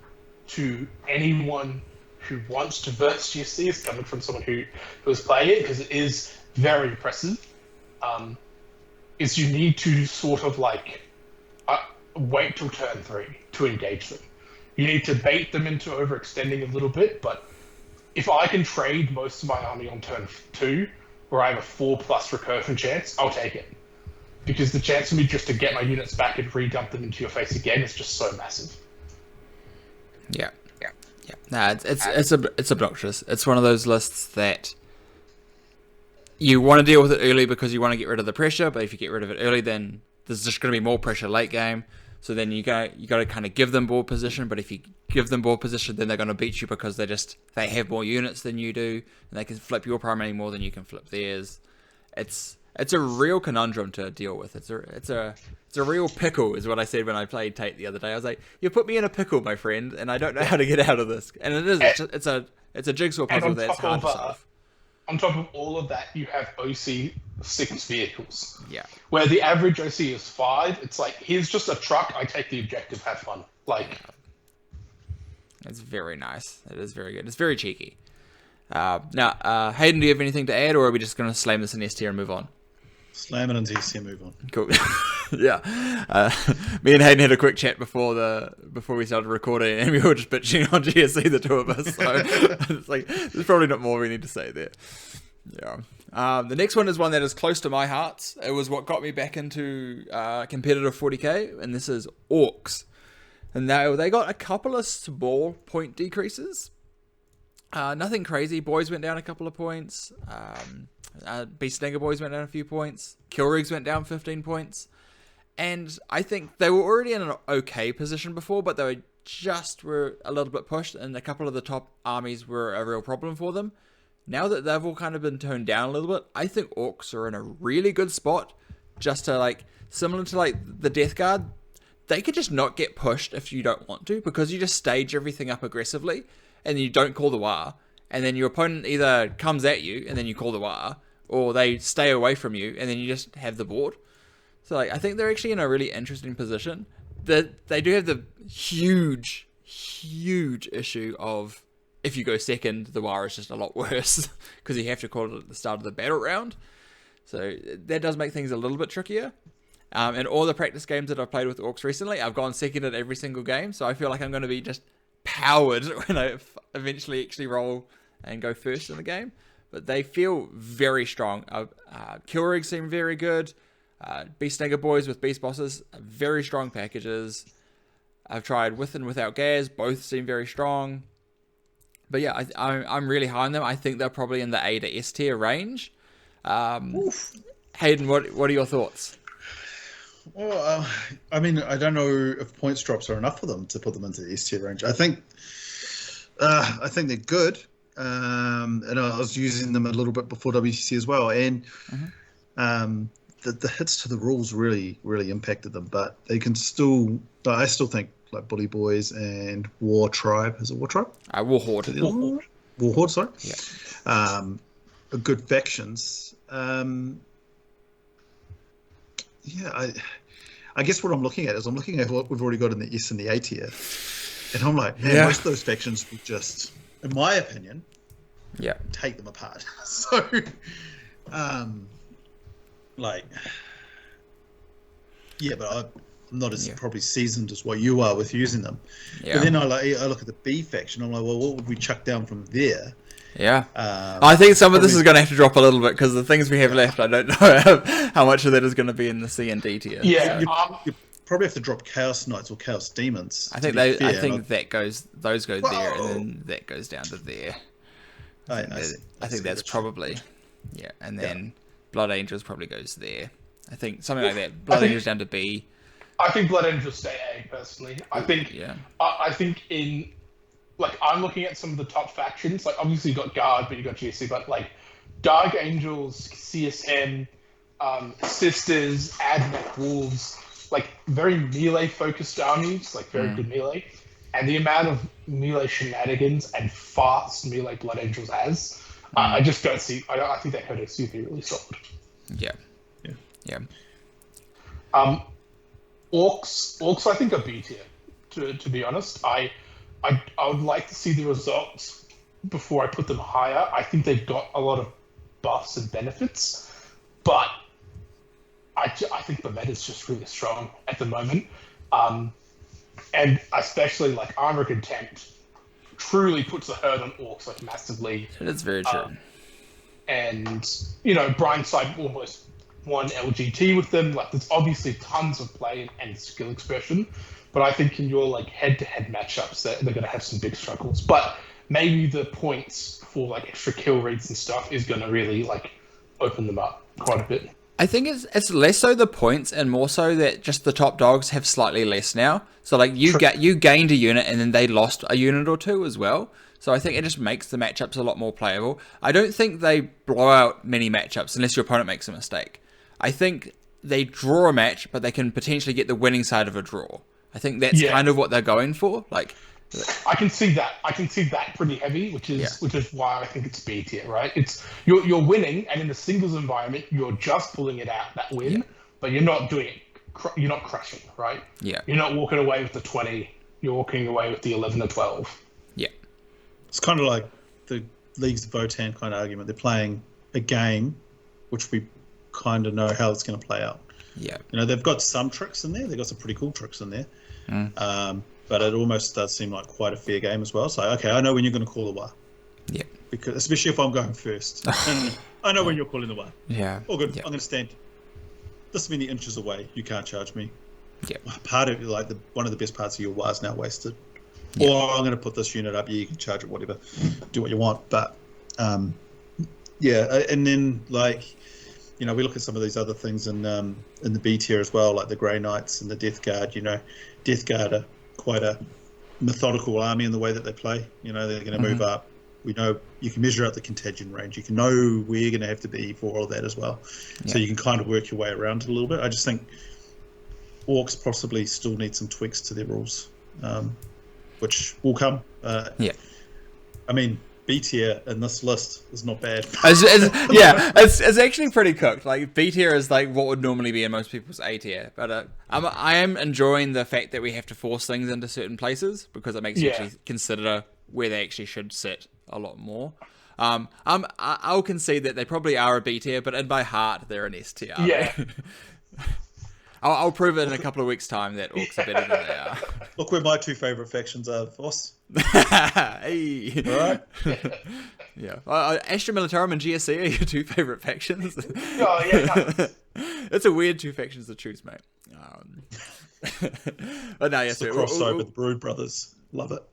to anyone who wants to verse GSC is coming from someone who is playing it, because it is very impressive, is you need to sort of wait till turn 3 to engage them. You need to bait them into overextending a little bit, but if I can trade most of my army on turn 2, where I have a 4+ recursion chance, I'll take it. Because the chance for me just to get my units back and re-dump them into your face again is just so massive. Yeah. Nah, it's obnoxious. It's one of those lists that you want to deal with it early because you want to get rid of the pressure, but if you get rid of it early, then there's just going to be more pressure late game. So then you got to kind of give them board position, but if you give them board position, then they're going to beat you because they have more units than you do, and they can flip your primary more than you can flip theirs. It's a real conundrum to deal with. It's a real pickle, is what I said when I played Tate the other day. I was like, "You put me in a pickle, my friend, and I don't know how to get out of this." And it is. It's a jigsaw puzzle that's hard to solve. On top of all of that, you have OC 6 vehicles. Yeah. Where the average OC is 5. It's like, here's just a truck. I take the objective. Have fun. Like, it's very nice. It is very good. It's very cheeky. Now, Hayden, do you have anything to add, or are we just going to slam this in S tier and move on? Slam it into S tier, move on. Cool. Yeah. Me and Hayden had a quick chat before we started recording, and we were just bitching on GSC, the two of us. So it's like, there's probably not more we need to say there. Yeah. The next one is one that is close to my heart. It was what got me back into competitive 40k, and this is Orcs. And now they got a couple of small point decreases. Nothing crazy. Boys went down a couple of points. Beast Stinger Boys went down a few points. Killrigs went down 15 points. And I think they were already in an okay position before, but they were a little bit pushed, and a couple of the top armies were a real problem for them. Now that they've all kind of been toned down a little bit, I think Orcs are in a really good spot, just to similar to the Death Guard. They could just not get pushed if you don't want to, because you just stage everything up aggressively, and you don't call the war, and then your opponent either comes at you, and then you call the war, or they stay away from you, and then you just have the board. So I think they're actually in a really interesting position. They do have the huge issue of, if you go second, the war is just a lot worse, because you have to call it at the start of the battle round. So that does make things a little bit trickier. In all the practice games that I've played with Orcs recently, I've gone second at every single game, so I feel like I'm going to be just powered when I eventually actually roll and go first in the game. But they feel very strong. Killrigs seem very good. Beast Stinger Boys with Beast Bosses, very strong packages. I've tried with and without Gaz, both seem very strong. But yeah, I'm really high on them. I think they're probably in the A to S tier range. Hayden, what are your thoughts? Well, I mean, I don't know if points drops are enough for them to put them into the S tier range. I think they're good, and I was using them a little bit before WCC as well, and the hits to the rules really impacted them. But they can still. I still think Bully Boys and War Tribe. Is it War Tribe? War Horde. War Horde. Sorry. Yeah. Are good factions. Yeah, I guess what I'm looking at is I'm looking at what we've already got in the S and the A tier, and I'm like, man, most of those factions will just, in my opinion, take them apart. So, but I'm not as probably seasoned as what you are with using them. Yeah. But then I look at the B faction. I'm like, well, what would we chuck down from there? Yeah, I think some of this is going to have to drop a little bit, because the things we have left, I don't know how much of that is going to be in the C and D tier. Yeah, you probably have to drop Chaos Knights or Chaos Demons. I think those go there, and then that goes down to there. I think that's probably and then Blood Angels probably goes there. I think something like that. Blood Angels down to B. I think Blood Angels stay A personally. I think in. I'm looking at some of the top factions. Obviously you got Guard, but you got GSC. But Dark Angels, CSM, Sisters, Admech Wolves, very melee-focused armies, very good melee. And the amount of melee shenanigans and fast melee Blood Angels has, I just don't see. I think that code is really solid. Yeah. Orcs, I think are B tier. To be honest, I would like to see the results before I put them higher. I think they've got a lot of buffs and benefits, but I think the meta is just really strong at the moment. And especially Armor Contempt truly puts a hurt on Orcs massively. That's very true. and Blindside almost won LGT with them. Like, there's obviously tons of play and skill expression, but I think in your like head-to-head matchups, they're going to have some big struggles. But maybe the points for like extra kill rates and stuff is going to really like open them up quite a bit. I think it's less so the points and more so that just the top dogs have slightly less now. So like you gained a unit and then they lost a unit or two as well. So I think it just makes the matchups a lot more playable. I don't think they blow out many matchups unless your opponent makes a mistake. I think they draw a match, but they can potentially get the winning side of a draw. I think that's kind of what they're going for. Like, I can see that. I can see that pretty heavy, which is why I think it's B tier, right? It's you're winning, and in the singles environment, you're just pulling it out that win, but you're not doing it. You're not crushing, right? Yeah. You're not walking away with the 20. You're walking away with the 11 or 12. Yeah. It's kind of like the League's Votann kind of argument. They're playing a game, which we kind of know how it's going to play out. Yeah. They've got some tricks in there. They've got some pretty cool tricks in there. But it almost does seem like quite a fair game as well. So, okay, I know when you're going to call the war. Yeah. Because especially if I'm going first. And I know when you're calling the war. Yeah. All good. Yeah. I'm going to stand this many inches away. You can't charge me. Yeah. Part of one of the best parts of your war is now wasted. Yeah. Or I'm going to put this unit up. Yeah, you can charge it, whatever. Do what you want. But, and then, like, we look at some of these other things in the B tier as well, like the Grey Knights and the Death Guard. Death Guard are quite a methodical army in the way that they play. They're going to move up. We know you can measure out the contagion range. You can know where you're going to have to be for all of that as well. Yeah. So you can kind of work your way around it a little bit. I just think Orcs possibly still need some tweaks to their rules, which will come. I mean, B tier in this list is not bad. It's actually pretty cooked. Like, B tier is like what would normally be in most people's A tier, but I am enjoying the fact that we have to force things into certain places because it makes you actually consider where they actually should sit a lot more. I'll concede that they probably are a B tier, but in my heart they're an S tier. Yeah. I'll prove it in a couple of weeks' time that Orcs are better than they are. Look where my two favourite factions are, Voss. Hey. All right. Yeah. Astra Militarum and GSC are your two favourite factions. Oh, yeah. It's a weird two factions to choose, mate. But no, yes, it's a crossover with the Brood Brothers. Love it.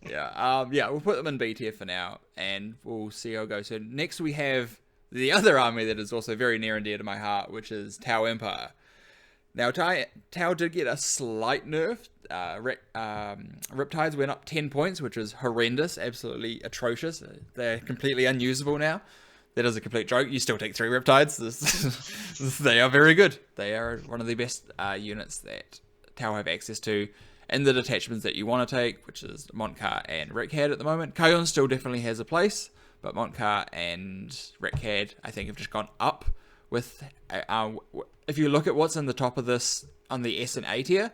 We'll put them in B tier for now, and we'll see how it goes. So next we have the other army that is also very near and dear to my heart, which is Tau Empire. Now, Tau did get a slight nerf. Riptides went up 10 points, which is horrendous, absolutely atrocious. They're completely unusable now. That is a complete joke. You still take 3 Riptides. They are very good. They are one of the best units that Tau have access to in the detachments that you want to take, which is Montcar and Rek'Had at the moment. Kayon still definitely has a place, but Montcar and Rek'Had, I think, have just gone up with... if you look at what's in the top of this on the S and A tier,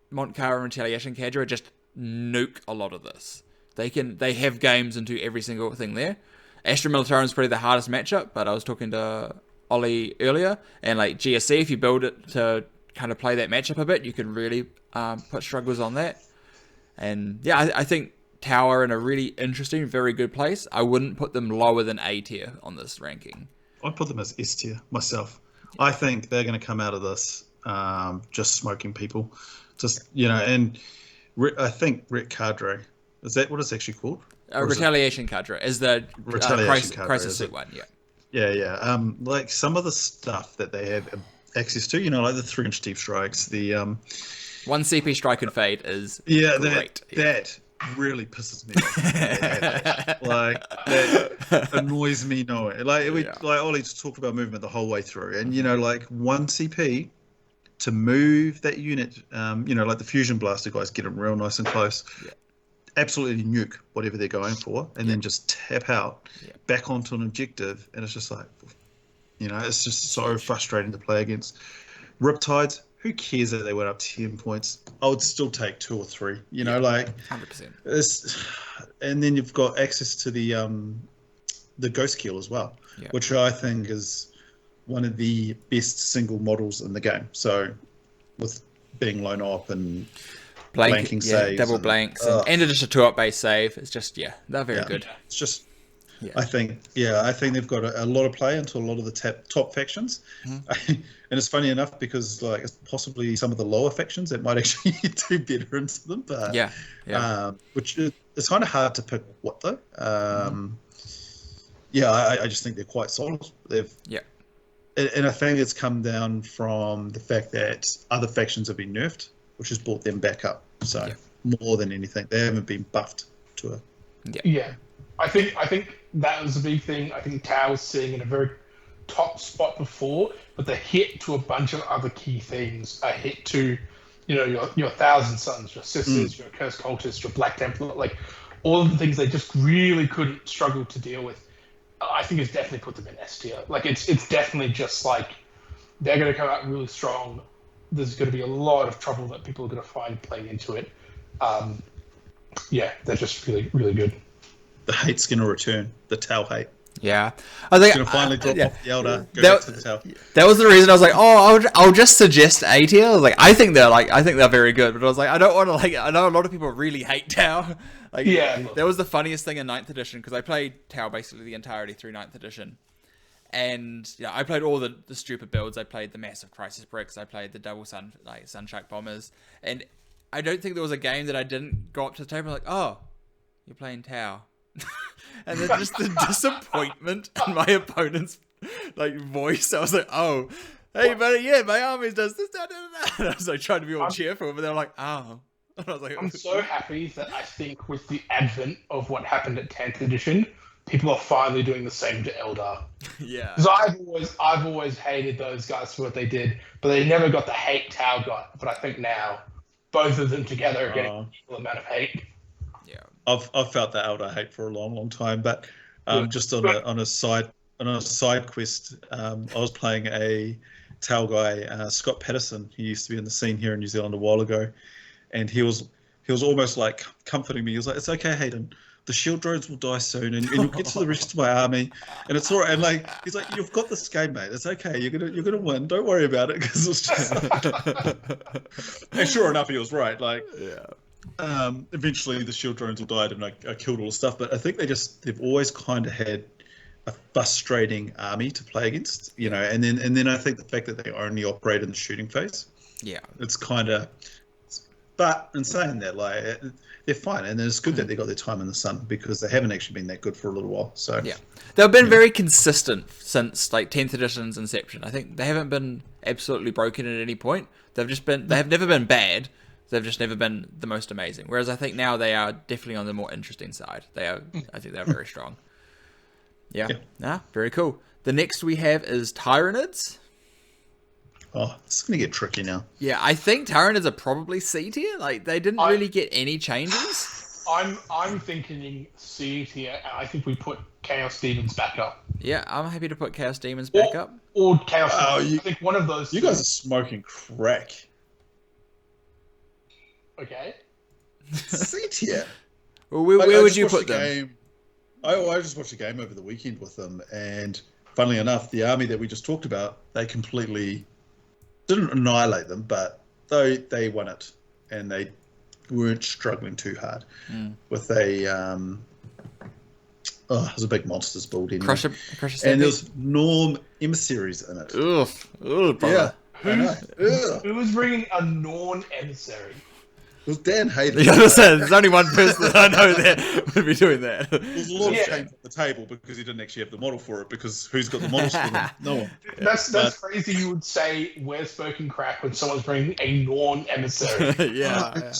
Montcar and Retaliation Cadre just nuke a lot of this. They have games into every single thing there. Astra Militarum is probably the hardest matchup, but I was talking to Ollie earlier, and like GSC, if you build it to kind of play that matchup a bit, you can really put struggles on that. And yeah, I think Tower in a really interesting, very good place. I wouldn't put them lower than A tier on this ranking. I'd put them as S tier myself. I think they're going to come out of this just smoking people. And I think Ret Cadre, is that what it's actually called? Retaliation Cadre is the Crisis Suit one, yeah. Yeah. Like some of the stuff that they have access to, like the 3-inch deep strikes, the 1 CP strike and fade is great. That really pisses me off. Like that annoys me knowing. Like Ollie talked about movement the whole way through, and like 1 CP to move that unit. Like the fusion blaster guys get them real nice and close. Yeah. Absolutely nuke whatever they're going for, and then just tap out back onto an objective, and it's just like, it's just so frustrating to play against. Riptides, who cares that they went up 10 points? I would still take 2 or 3. Like 100%. And then you've got access to the Ghost Kill as well, which I think is one of the best single models in the game. So with being lone op and blanking saves, double blanks, and in addition to 2-up base save, it's just they're very good. It's just Yeah. I think they've got a lot of play into a lot of the top factions, and it's funny enough because like possibly some of the lower factions that might actually do better into them, but which it's kind of hard to pick what though. I just think they're quite solid. And I think it's come down from the fact that other factions have been nerfed, which has brought them back up. So more than anything, they haven't been buffed to a. Yeah. I think that was a big thing. I think Tau was sitting in a very top spot before, but the hit to a bunch of other key things, a hit to, your Thousand Sons, your Sisters, your Cursed Cultists, your Black Templar, like all of the things they just really couldn't struggle to deal with. I think it's definitely put them in S tier. Like it's definitely just like they're going to come out really strong. There's going to be a lot of trouble that people are going to find playing into it. They're just really, really good. The hate's going to return. The Tau hate. Yeah, I think it's going to finally drop off the Eldar. Go back to the Tau. That was the reason I was like, I'll just suggest A tier. Like I think they're very good, but I was like, I don't want to I know a lot of people really hate Tau. That was the funniest thing in 9th edition because I played Tau basically the entirety through 9th edition, and I played all the stupid builds. I played the massive Crisis Bricks. I played the double Sunshark Bombers, and I don't think there was a game that I didn't go up to the table like, oh, you're playing Tau. And then just the disappointment in my opponent's voice. I was like, oh, hey buddy, my army does this, and I was like trying to be all cheerful, but they're like, oh. And I was like, I'm so happy that I think with the advent of what happened at 10th edition, people are finally doing the same to Eldar. Yeah. Because I've always hated those guys for what they did, but they never got the hate Tau got. But I think now both of them together are getting an equal amount of hate. I've felt that Eldar hate for a long, long time, but just on a side quest, I was playing a Tau guy, Scott Patterson. He used to be in the scene here in New Zealand a while ago, and he was almost like comforting me. He was like, "It's okay, Hayden. The shield drones will die soon, and you'll get to the rest of my army, and it's all right." And he's like, "You've got this game, mate. It's okay. You're gonna win. Don't worry about it." Because it's just. And sure enough, he was right. Eventually the shield drones all died and I killed all the stuff, but I think they've always kind of had a frustrating army to play against, and then I think the fact that they only operate in the shooting phase, it's kind of, but in saying that, they're fine, and it's good that they got their time in the sun because they haven't actually been that good for a little while. So they've been very consistent since 10th edition's inception. I think they haven't been absolutely broken at any point. They have never been bad. They've just never been the most amazing. Whereas I think now they are definitely on the more interesting side. I think they're very strong. Very cool. The next we have is Tyranids. Oh, it's going to get tricky now. Yeah, I think Tyranids are probably C tier. They didn't really get any changes. I'm thinking C tier, and I think we put Chaos Demons back up. Yeah, I'm happy to put Chaos Demons back up. Or Chaos Demons. I think one of those. You guys are smoking crack. Okay. C tier. Well, where would you put them? I just watched a game over the weekend with them, and funnily enough, the army that we just talked about, they completely didn't annihilate them, but they won it, and they weren't struggling too hard with a. It was a big monsters build anyway. Crusher and there's Norm emissaries in it. Ugh, brother. Yeah. Who was bringing a Norn emissary? It was Dan Hayden. There's only one person that I know that would be doing that. There's a lot of shame at the table because he didn't actually have the model for it, because who's got the models for them? No one. That's crazy you would say we're smoking crack when someone's bringing a Norn emissary. Yeah.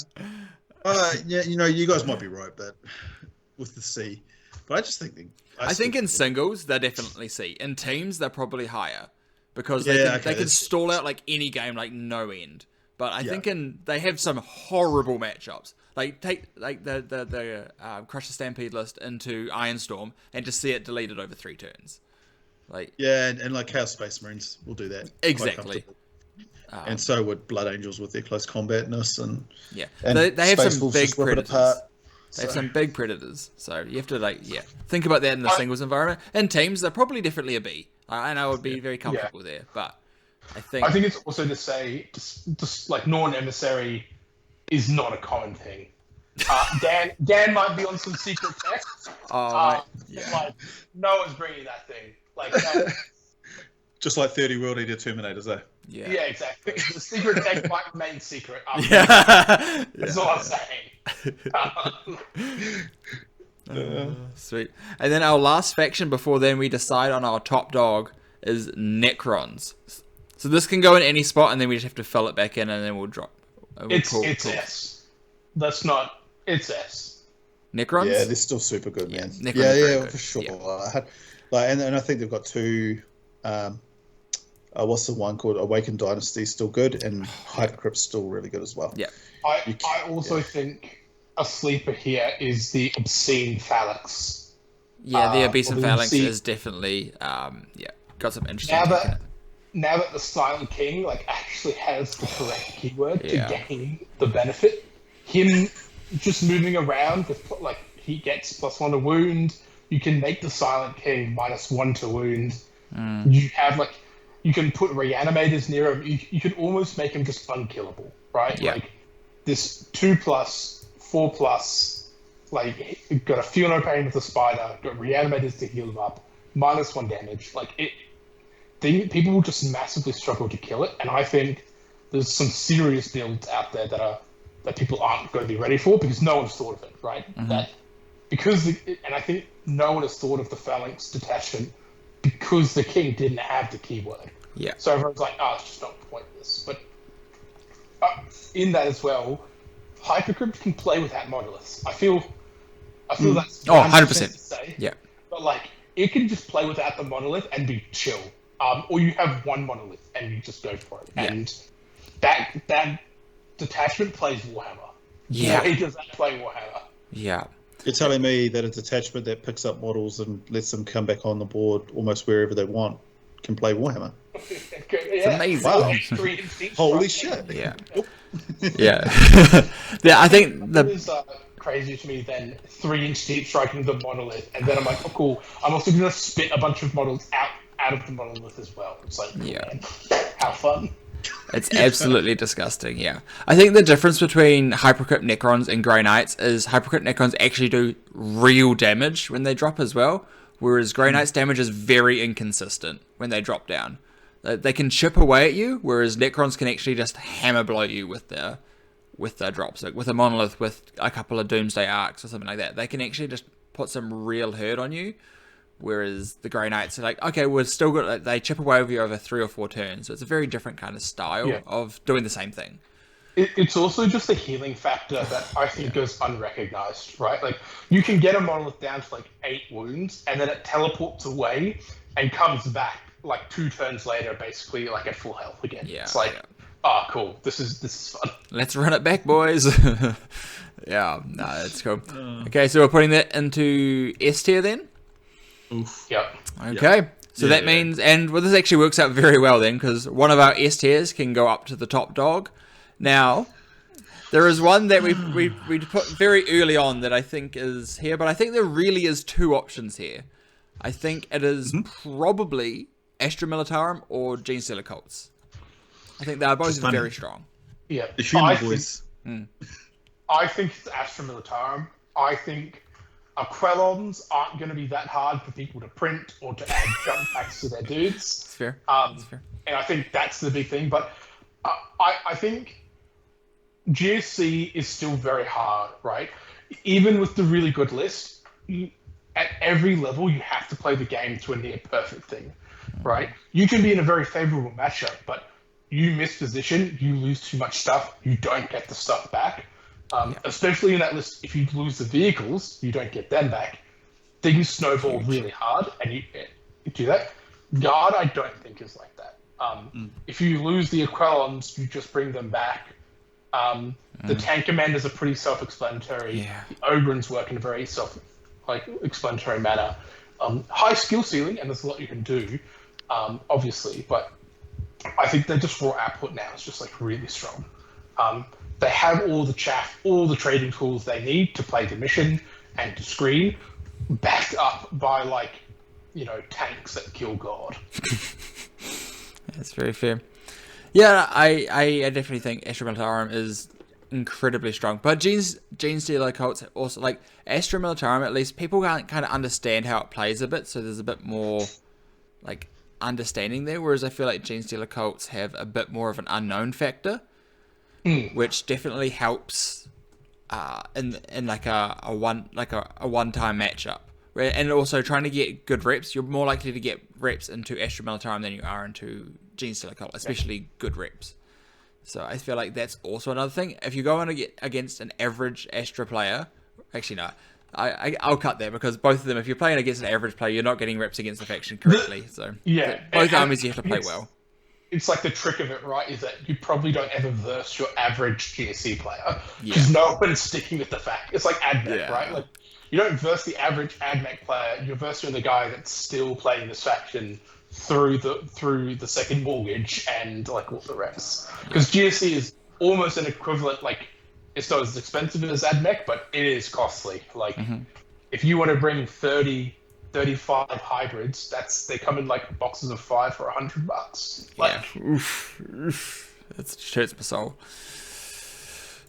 You guys might be right, but with the C. But I just think I think in singles they're definitely C. In teams they're probably higher because they can stall out any game no end. But I think they have some horrible matchups. Take the Crusher Stampede list into Ironstorm and just see it deleted over 3 turns. And Chaos Space Marines will do that exactly. And so would Blood Angels with their close combatness and they have some big predators. They have some big predators, so you have to think about that in the singles environment. In teams, they're probably definitely a B, and I would be very comfortable there. But I think it's also to say, just Norn emissary is not a common thing. Dan might be on some secret tech. Like, no one's bringing that thing. Like, no. Just like 30 World Eater Terminators, eh? Yeah, exactly. The secret tech might remain secret. That's all I'm saying. Sweet. And then our last faction before then we decide on our top dog is Necrons. So this can go in any spot, and then we just have to fill it back in, and then we'll drop. It's S. That's not. It's S. Necrons. Yeah, they're still super good, man. Necrons Yeah, good. for sure. Yeah. And I think they've got two. What's the one called? Awakened Dynasty still good, and Hypercrypt's still really good as well. Yeah. I also think a sleeper here is the Obscene Phalanx. Yeah, the Obscene Phalanx see, is definitely got some interesting. Now that the Silent King actually has the correct keyword to gain the benefit, him just moving around with he gets +1 to wound. You can make the Silent King -1 to wound. You have you can put reanimators near him. You can almost make him just unkillable, right? Yeah. Like this 2+, 4+, got a feel no pain with the spider, got reanimators to heal him up, -1 damage. People will just massively struggle to kill it, and I think there's some serious builds out there that people aren't going to be ready for because no one's thought of it, right? Mm-hmm. And I think no one has thought of the Phalanx detachment because the king didn't have the keyword. Yeah. So everyone's like, it's just not pointless. But in that as well, Hypercrypt can play without monoliths. I feel that's 100%. To say, yeah. But it can just play without the monolith and be chill. Or you have one monolith and you just go for it. Yeah. And that detachment plays Warhammer. Yeah. He does that play Warhammer. Yeah. You're telling me that a detachment that picks up models and lets them come back on the board almost wherever they want can play Warhammer? It's amazing. Wow. Holy shit. Yeah. Yeah. I think it is crazier to me than 3-inch deep striking the monolith, and then I'm like, oh cool, I'm also going to spit a bunch of models out of the monolith as well. It's like, man, how fun. It's absolutely disgusting, yeah. I think the difference between Hypercrypt Necrons and Grey Knights is Hypercrypt Necrons actually do real damage when they drop as well, whereas Grey Knights damage is very inconsistent when they drop down. They can chip away at you, whereas Necrons can actually just hammer blow you with their drops. Like with a monolith with a couple of Doomsday Arcs or something like that, they can actually just put some real hurt on you. Whereas the Grey Knights are like, okay, we're still good. They chip away with you over 3 or 4 turns. So it's a very different kind of style of doing the same thing. It's also just a healing factor that I think goes unrecognized, right? Like, you can get a monolith down to 8 wounds, and then it teleports away and comes back 2 turns later, basically at full health again. Yeah, it's cool. This is fun. Let's run it back, boys. Yeah, no, that's cool. Okay, so we're putting that into S tier then. Oof. Yep. Okay. So that means, this actually works out very well then, because one of our S tiers can go up to the top dog. Now, there is one that we put very early on that I think is here, but I think there really is 2 options here. I think it is probably Astra Militarum or Genestealer Cults. I think they are both very strong. Yeah. The human voice. I think it's Astra Militarum. I think Aquelons aren't going to be that hard for people to print or to add jump packs to their dudes. That's fair. That's fair. And I think that's the big thing. But I think GSC is still very hard, right? Even with the really good list, at every level you have to play the game to a near perfect thing, right? You can be in a very favorable matchup, but you miss position, you lose too much stuff, you don't get the stuff back. Especially in that list, if you lose the vehicles, you don't get them back. Things snowball really hard, and you do that. Guard, I don't think is like that. If you lose the Aquelons, you just bring them back. The tank commanders are pretty self-explanatory. Yeah. The Ogrins work in a very explanatory manner. High skill ceiling, and there's a lot you can do, obviously, but I think their just raw output now is just really strong. They have all the chaff, all the trading tools they need to play the mission and to screen, backed up by tanks that kill God. That's very fair. Yeah, I definitely think Astra Militarum is incredibly strong. But Genestealer cults also, like Astra Militarum, at least people can't kind of understand how it plays a bit, so there's a bit more like understanding there. Whereas I feel like Genestealer cults have a bit more of an unknown factor, which definitely helps in like a one-time matchup. And also trying to get good reps, you're more likely to get reps into Astra Militarum than you are into Genestealer cult, especially good reps. So I feel like that's also another thing. If you go against an average Astra player, actually no, I'll cut there, because both of them, if you're playing against an average player, you're not getting reps against the faction correctly. So both armies you have to play well. It's like the trick of it, right? Is that you probably don't ever verse your average GSC player, because no one's sticking with the fact. It's like AdMech, right? Like, you don't verse the average AdMech player. You're versing the guy that's still playing this faction through the second mortgage and like all the reps. Because GSC is almost an equivalent. Like, it's not as expensive as AdMech, but it is costly. Like, if you want to bring 30, 35 hybrids, they come in like boxes of 5 for $100. Like, that hurts my soul.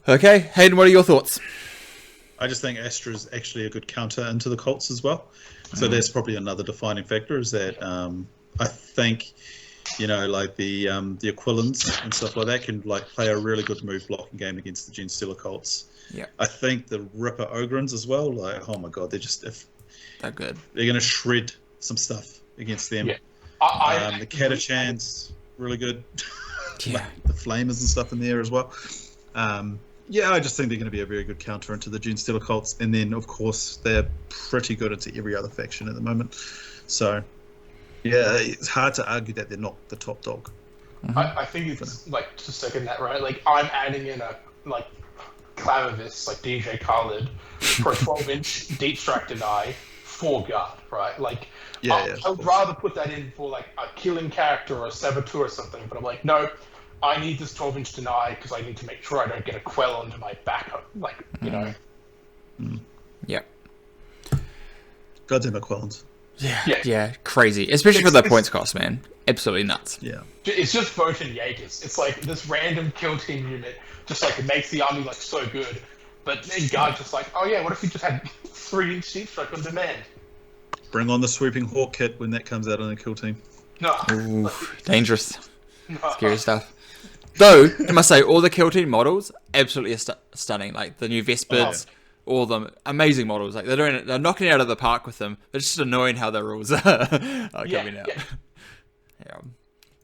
Okay, Hayden, what are your thoughts? I just think Astra is actually a good counter into the cults as well. So that's probably another defining factor, is that I think, like the Aquilans and stuff like that can like play a really good move blocking game against the Genestealer cults. Yeah. I think the Ripper Ogrins as well, like, oh my god, they're good. They're going to shred some stuff against them. Yeah. The Catachans, really good. Yeah. The Flamers and stuff in there as well. I just think they're going to be a very good counter into the Genestealer cults. And then, of course, they're pretty good into every other faction at the moment. So, it's hard to argue that they're not the top dog. I think it's, like, to second that, right? Like, I'm adding in a, like, Clamavis, like DJ Khaled, for a 12-inch Deep Strike Deny, 4 guard, right? Like, I would rather put that in for, like, a killing character or a saboteur or something, but I'm like, no, I need this 12-inch Deny because I need to make sure I don't get a quell onto my backup, like, you know. Yeah. Goddamn Aquilans. Yeah, crazy. Especially for the points cost, man. Absolutely nuts. Yeah. It's just Votann Jaegers. It's like this random kill team unit just like it makes the army like so good. But then Guard just like, oh yeah, what if we just had 3-inch Deep Strike on demand? Bring on the Swooping Hawk kit when that comes out on the kill team. No. Ooh, dangerous. Scary stuff. Though, I must say, all the kill team models, absolutely stunning. Like the new Vespers, all of them, amazing models. Like they're knocking it out of the park with them. It's just annoying how the rules are coming out. Yeah.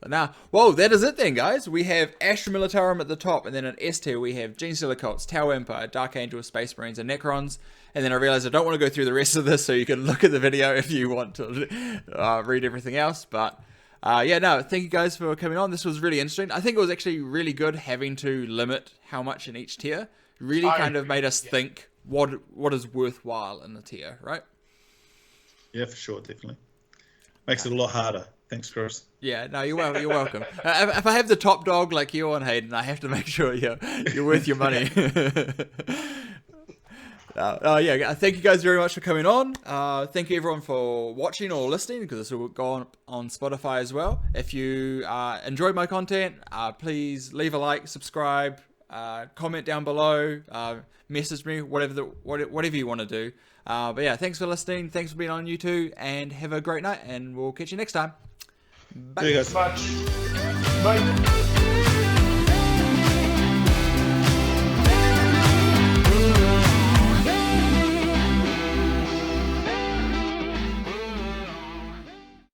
But now, whoa, that is it then, guys. We have Astra Militarum at the top, and then at S tier we have Genestealer cults, Tau Empire, Dark Angel, Space Marines, and Necrons. And then I realized I don't want to go through the rest of this, so you can look at the video if you want to read everything else. But thank you guys for coming on. This was really interesting. I think it was actually really good having to limit how much in each tier. Really kind of made us think what is worthwhile in the tier, right? Yeah, for sure, definitely. Makes it a lot harder. Thanks, Chris. Yeah, no, you're welcome. If I have the top dog like you and Hayden, I have to make sure you're worth your money. Thank you guys very much for coming on. Thank you everyone for watching or listening, because this will go on Spotify as well. If you enjoyed my content, please leave a like, subscribe, comment down below, message me, whatever you want to do. Thanks for listening. Thanks for being on YouTube, and have a great night, and we'll catch you next time. Bye. See you guys. Bye.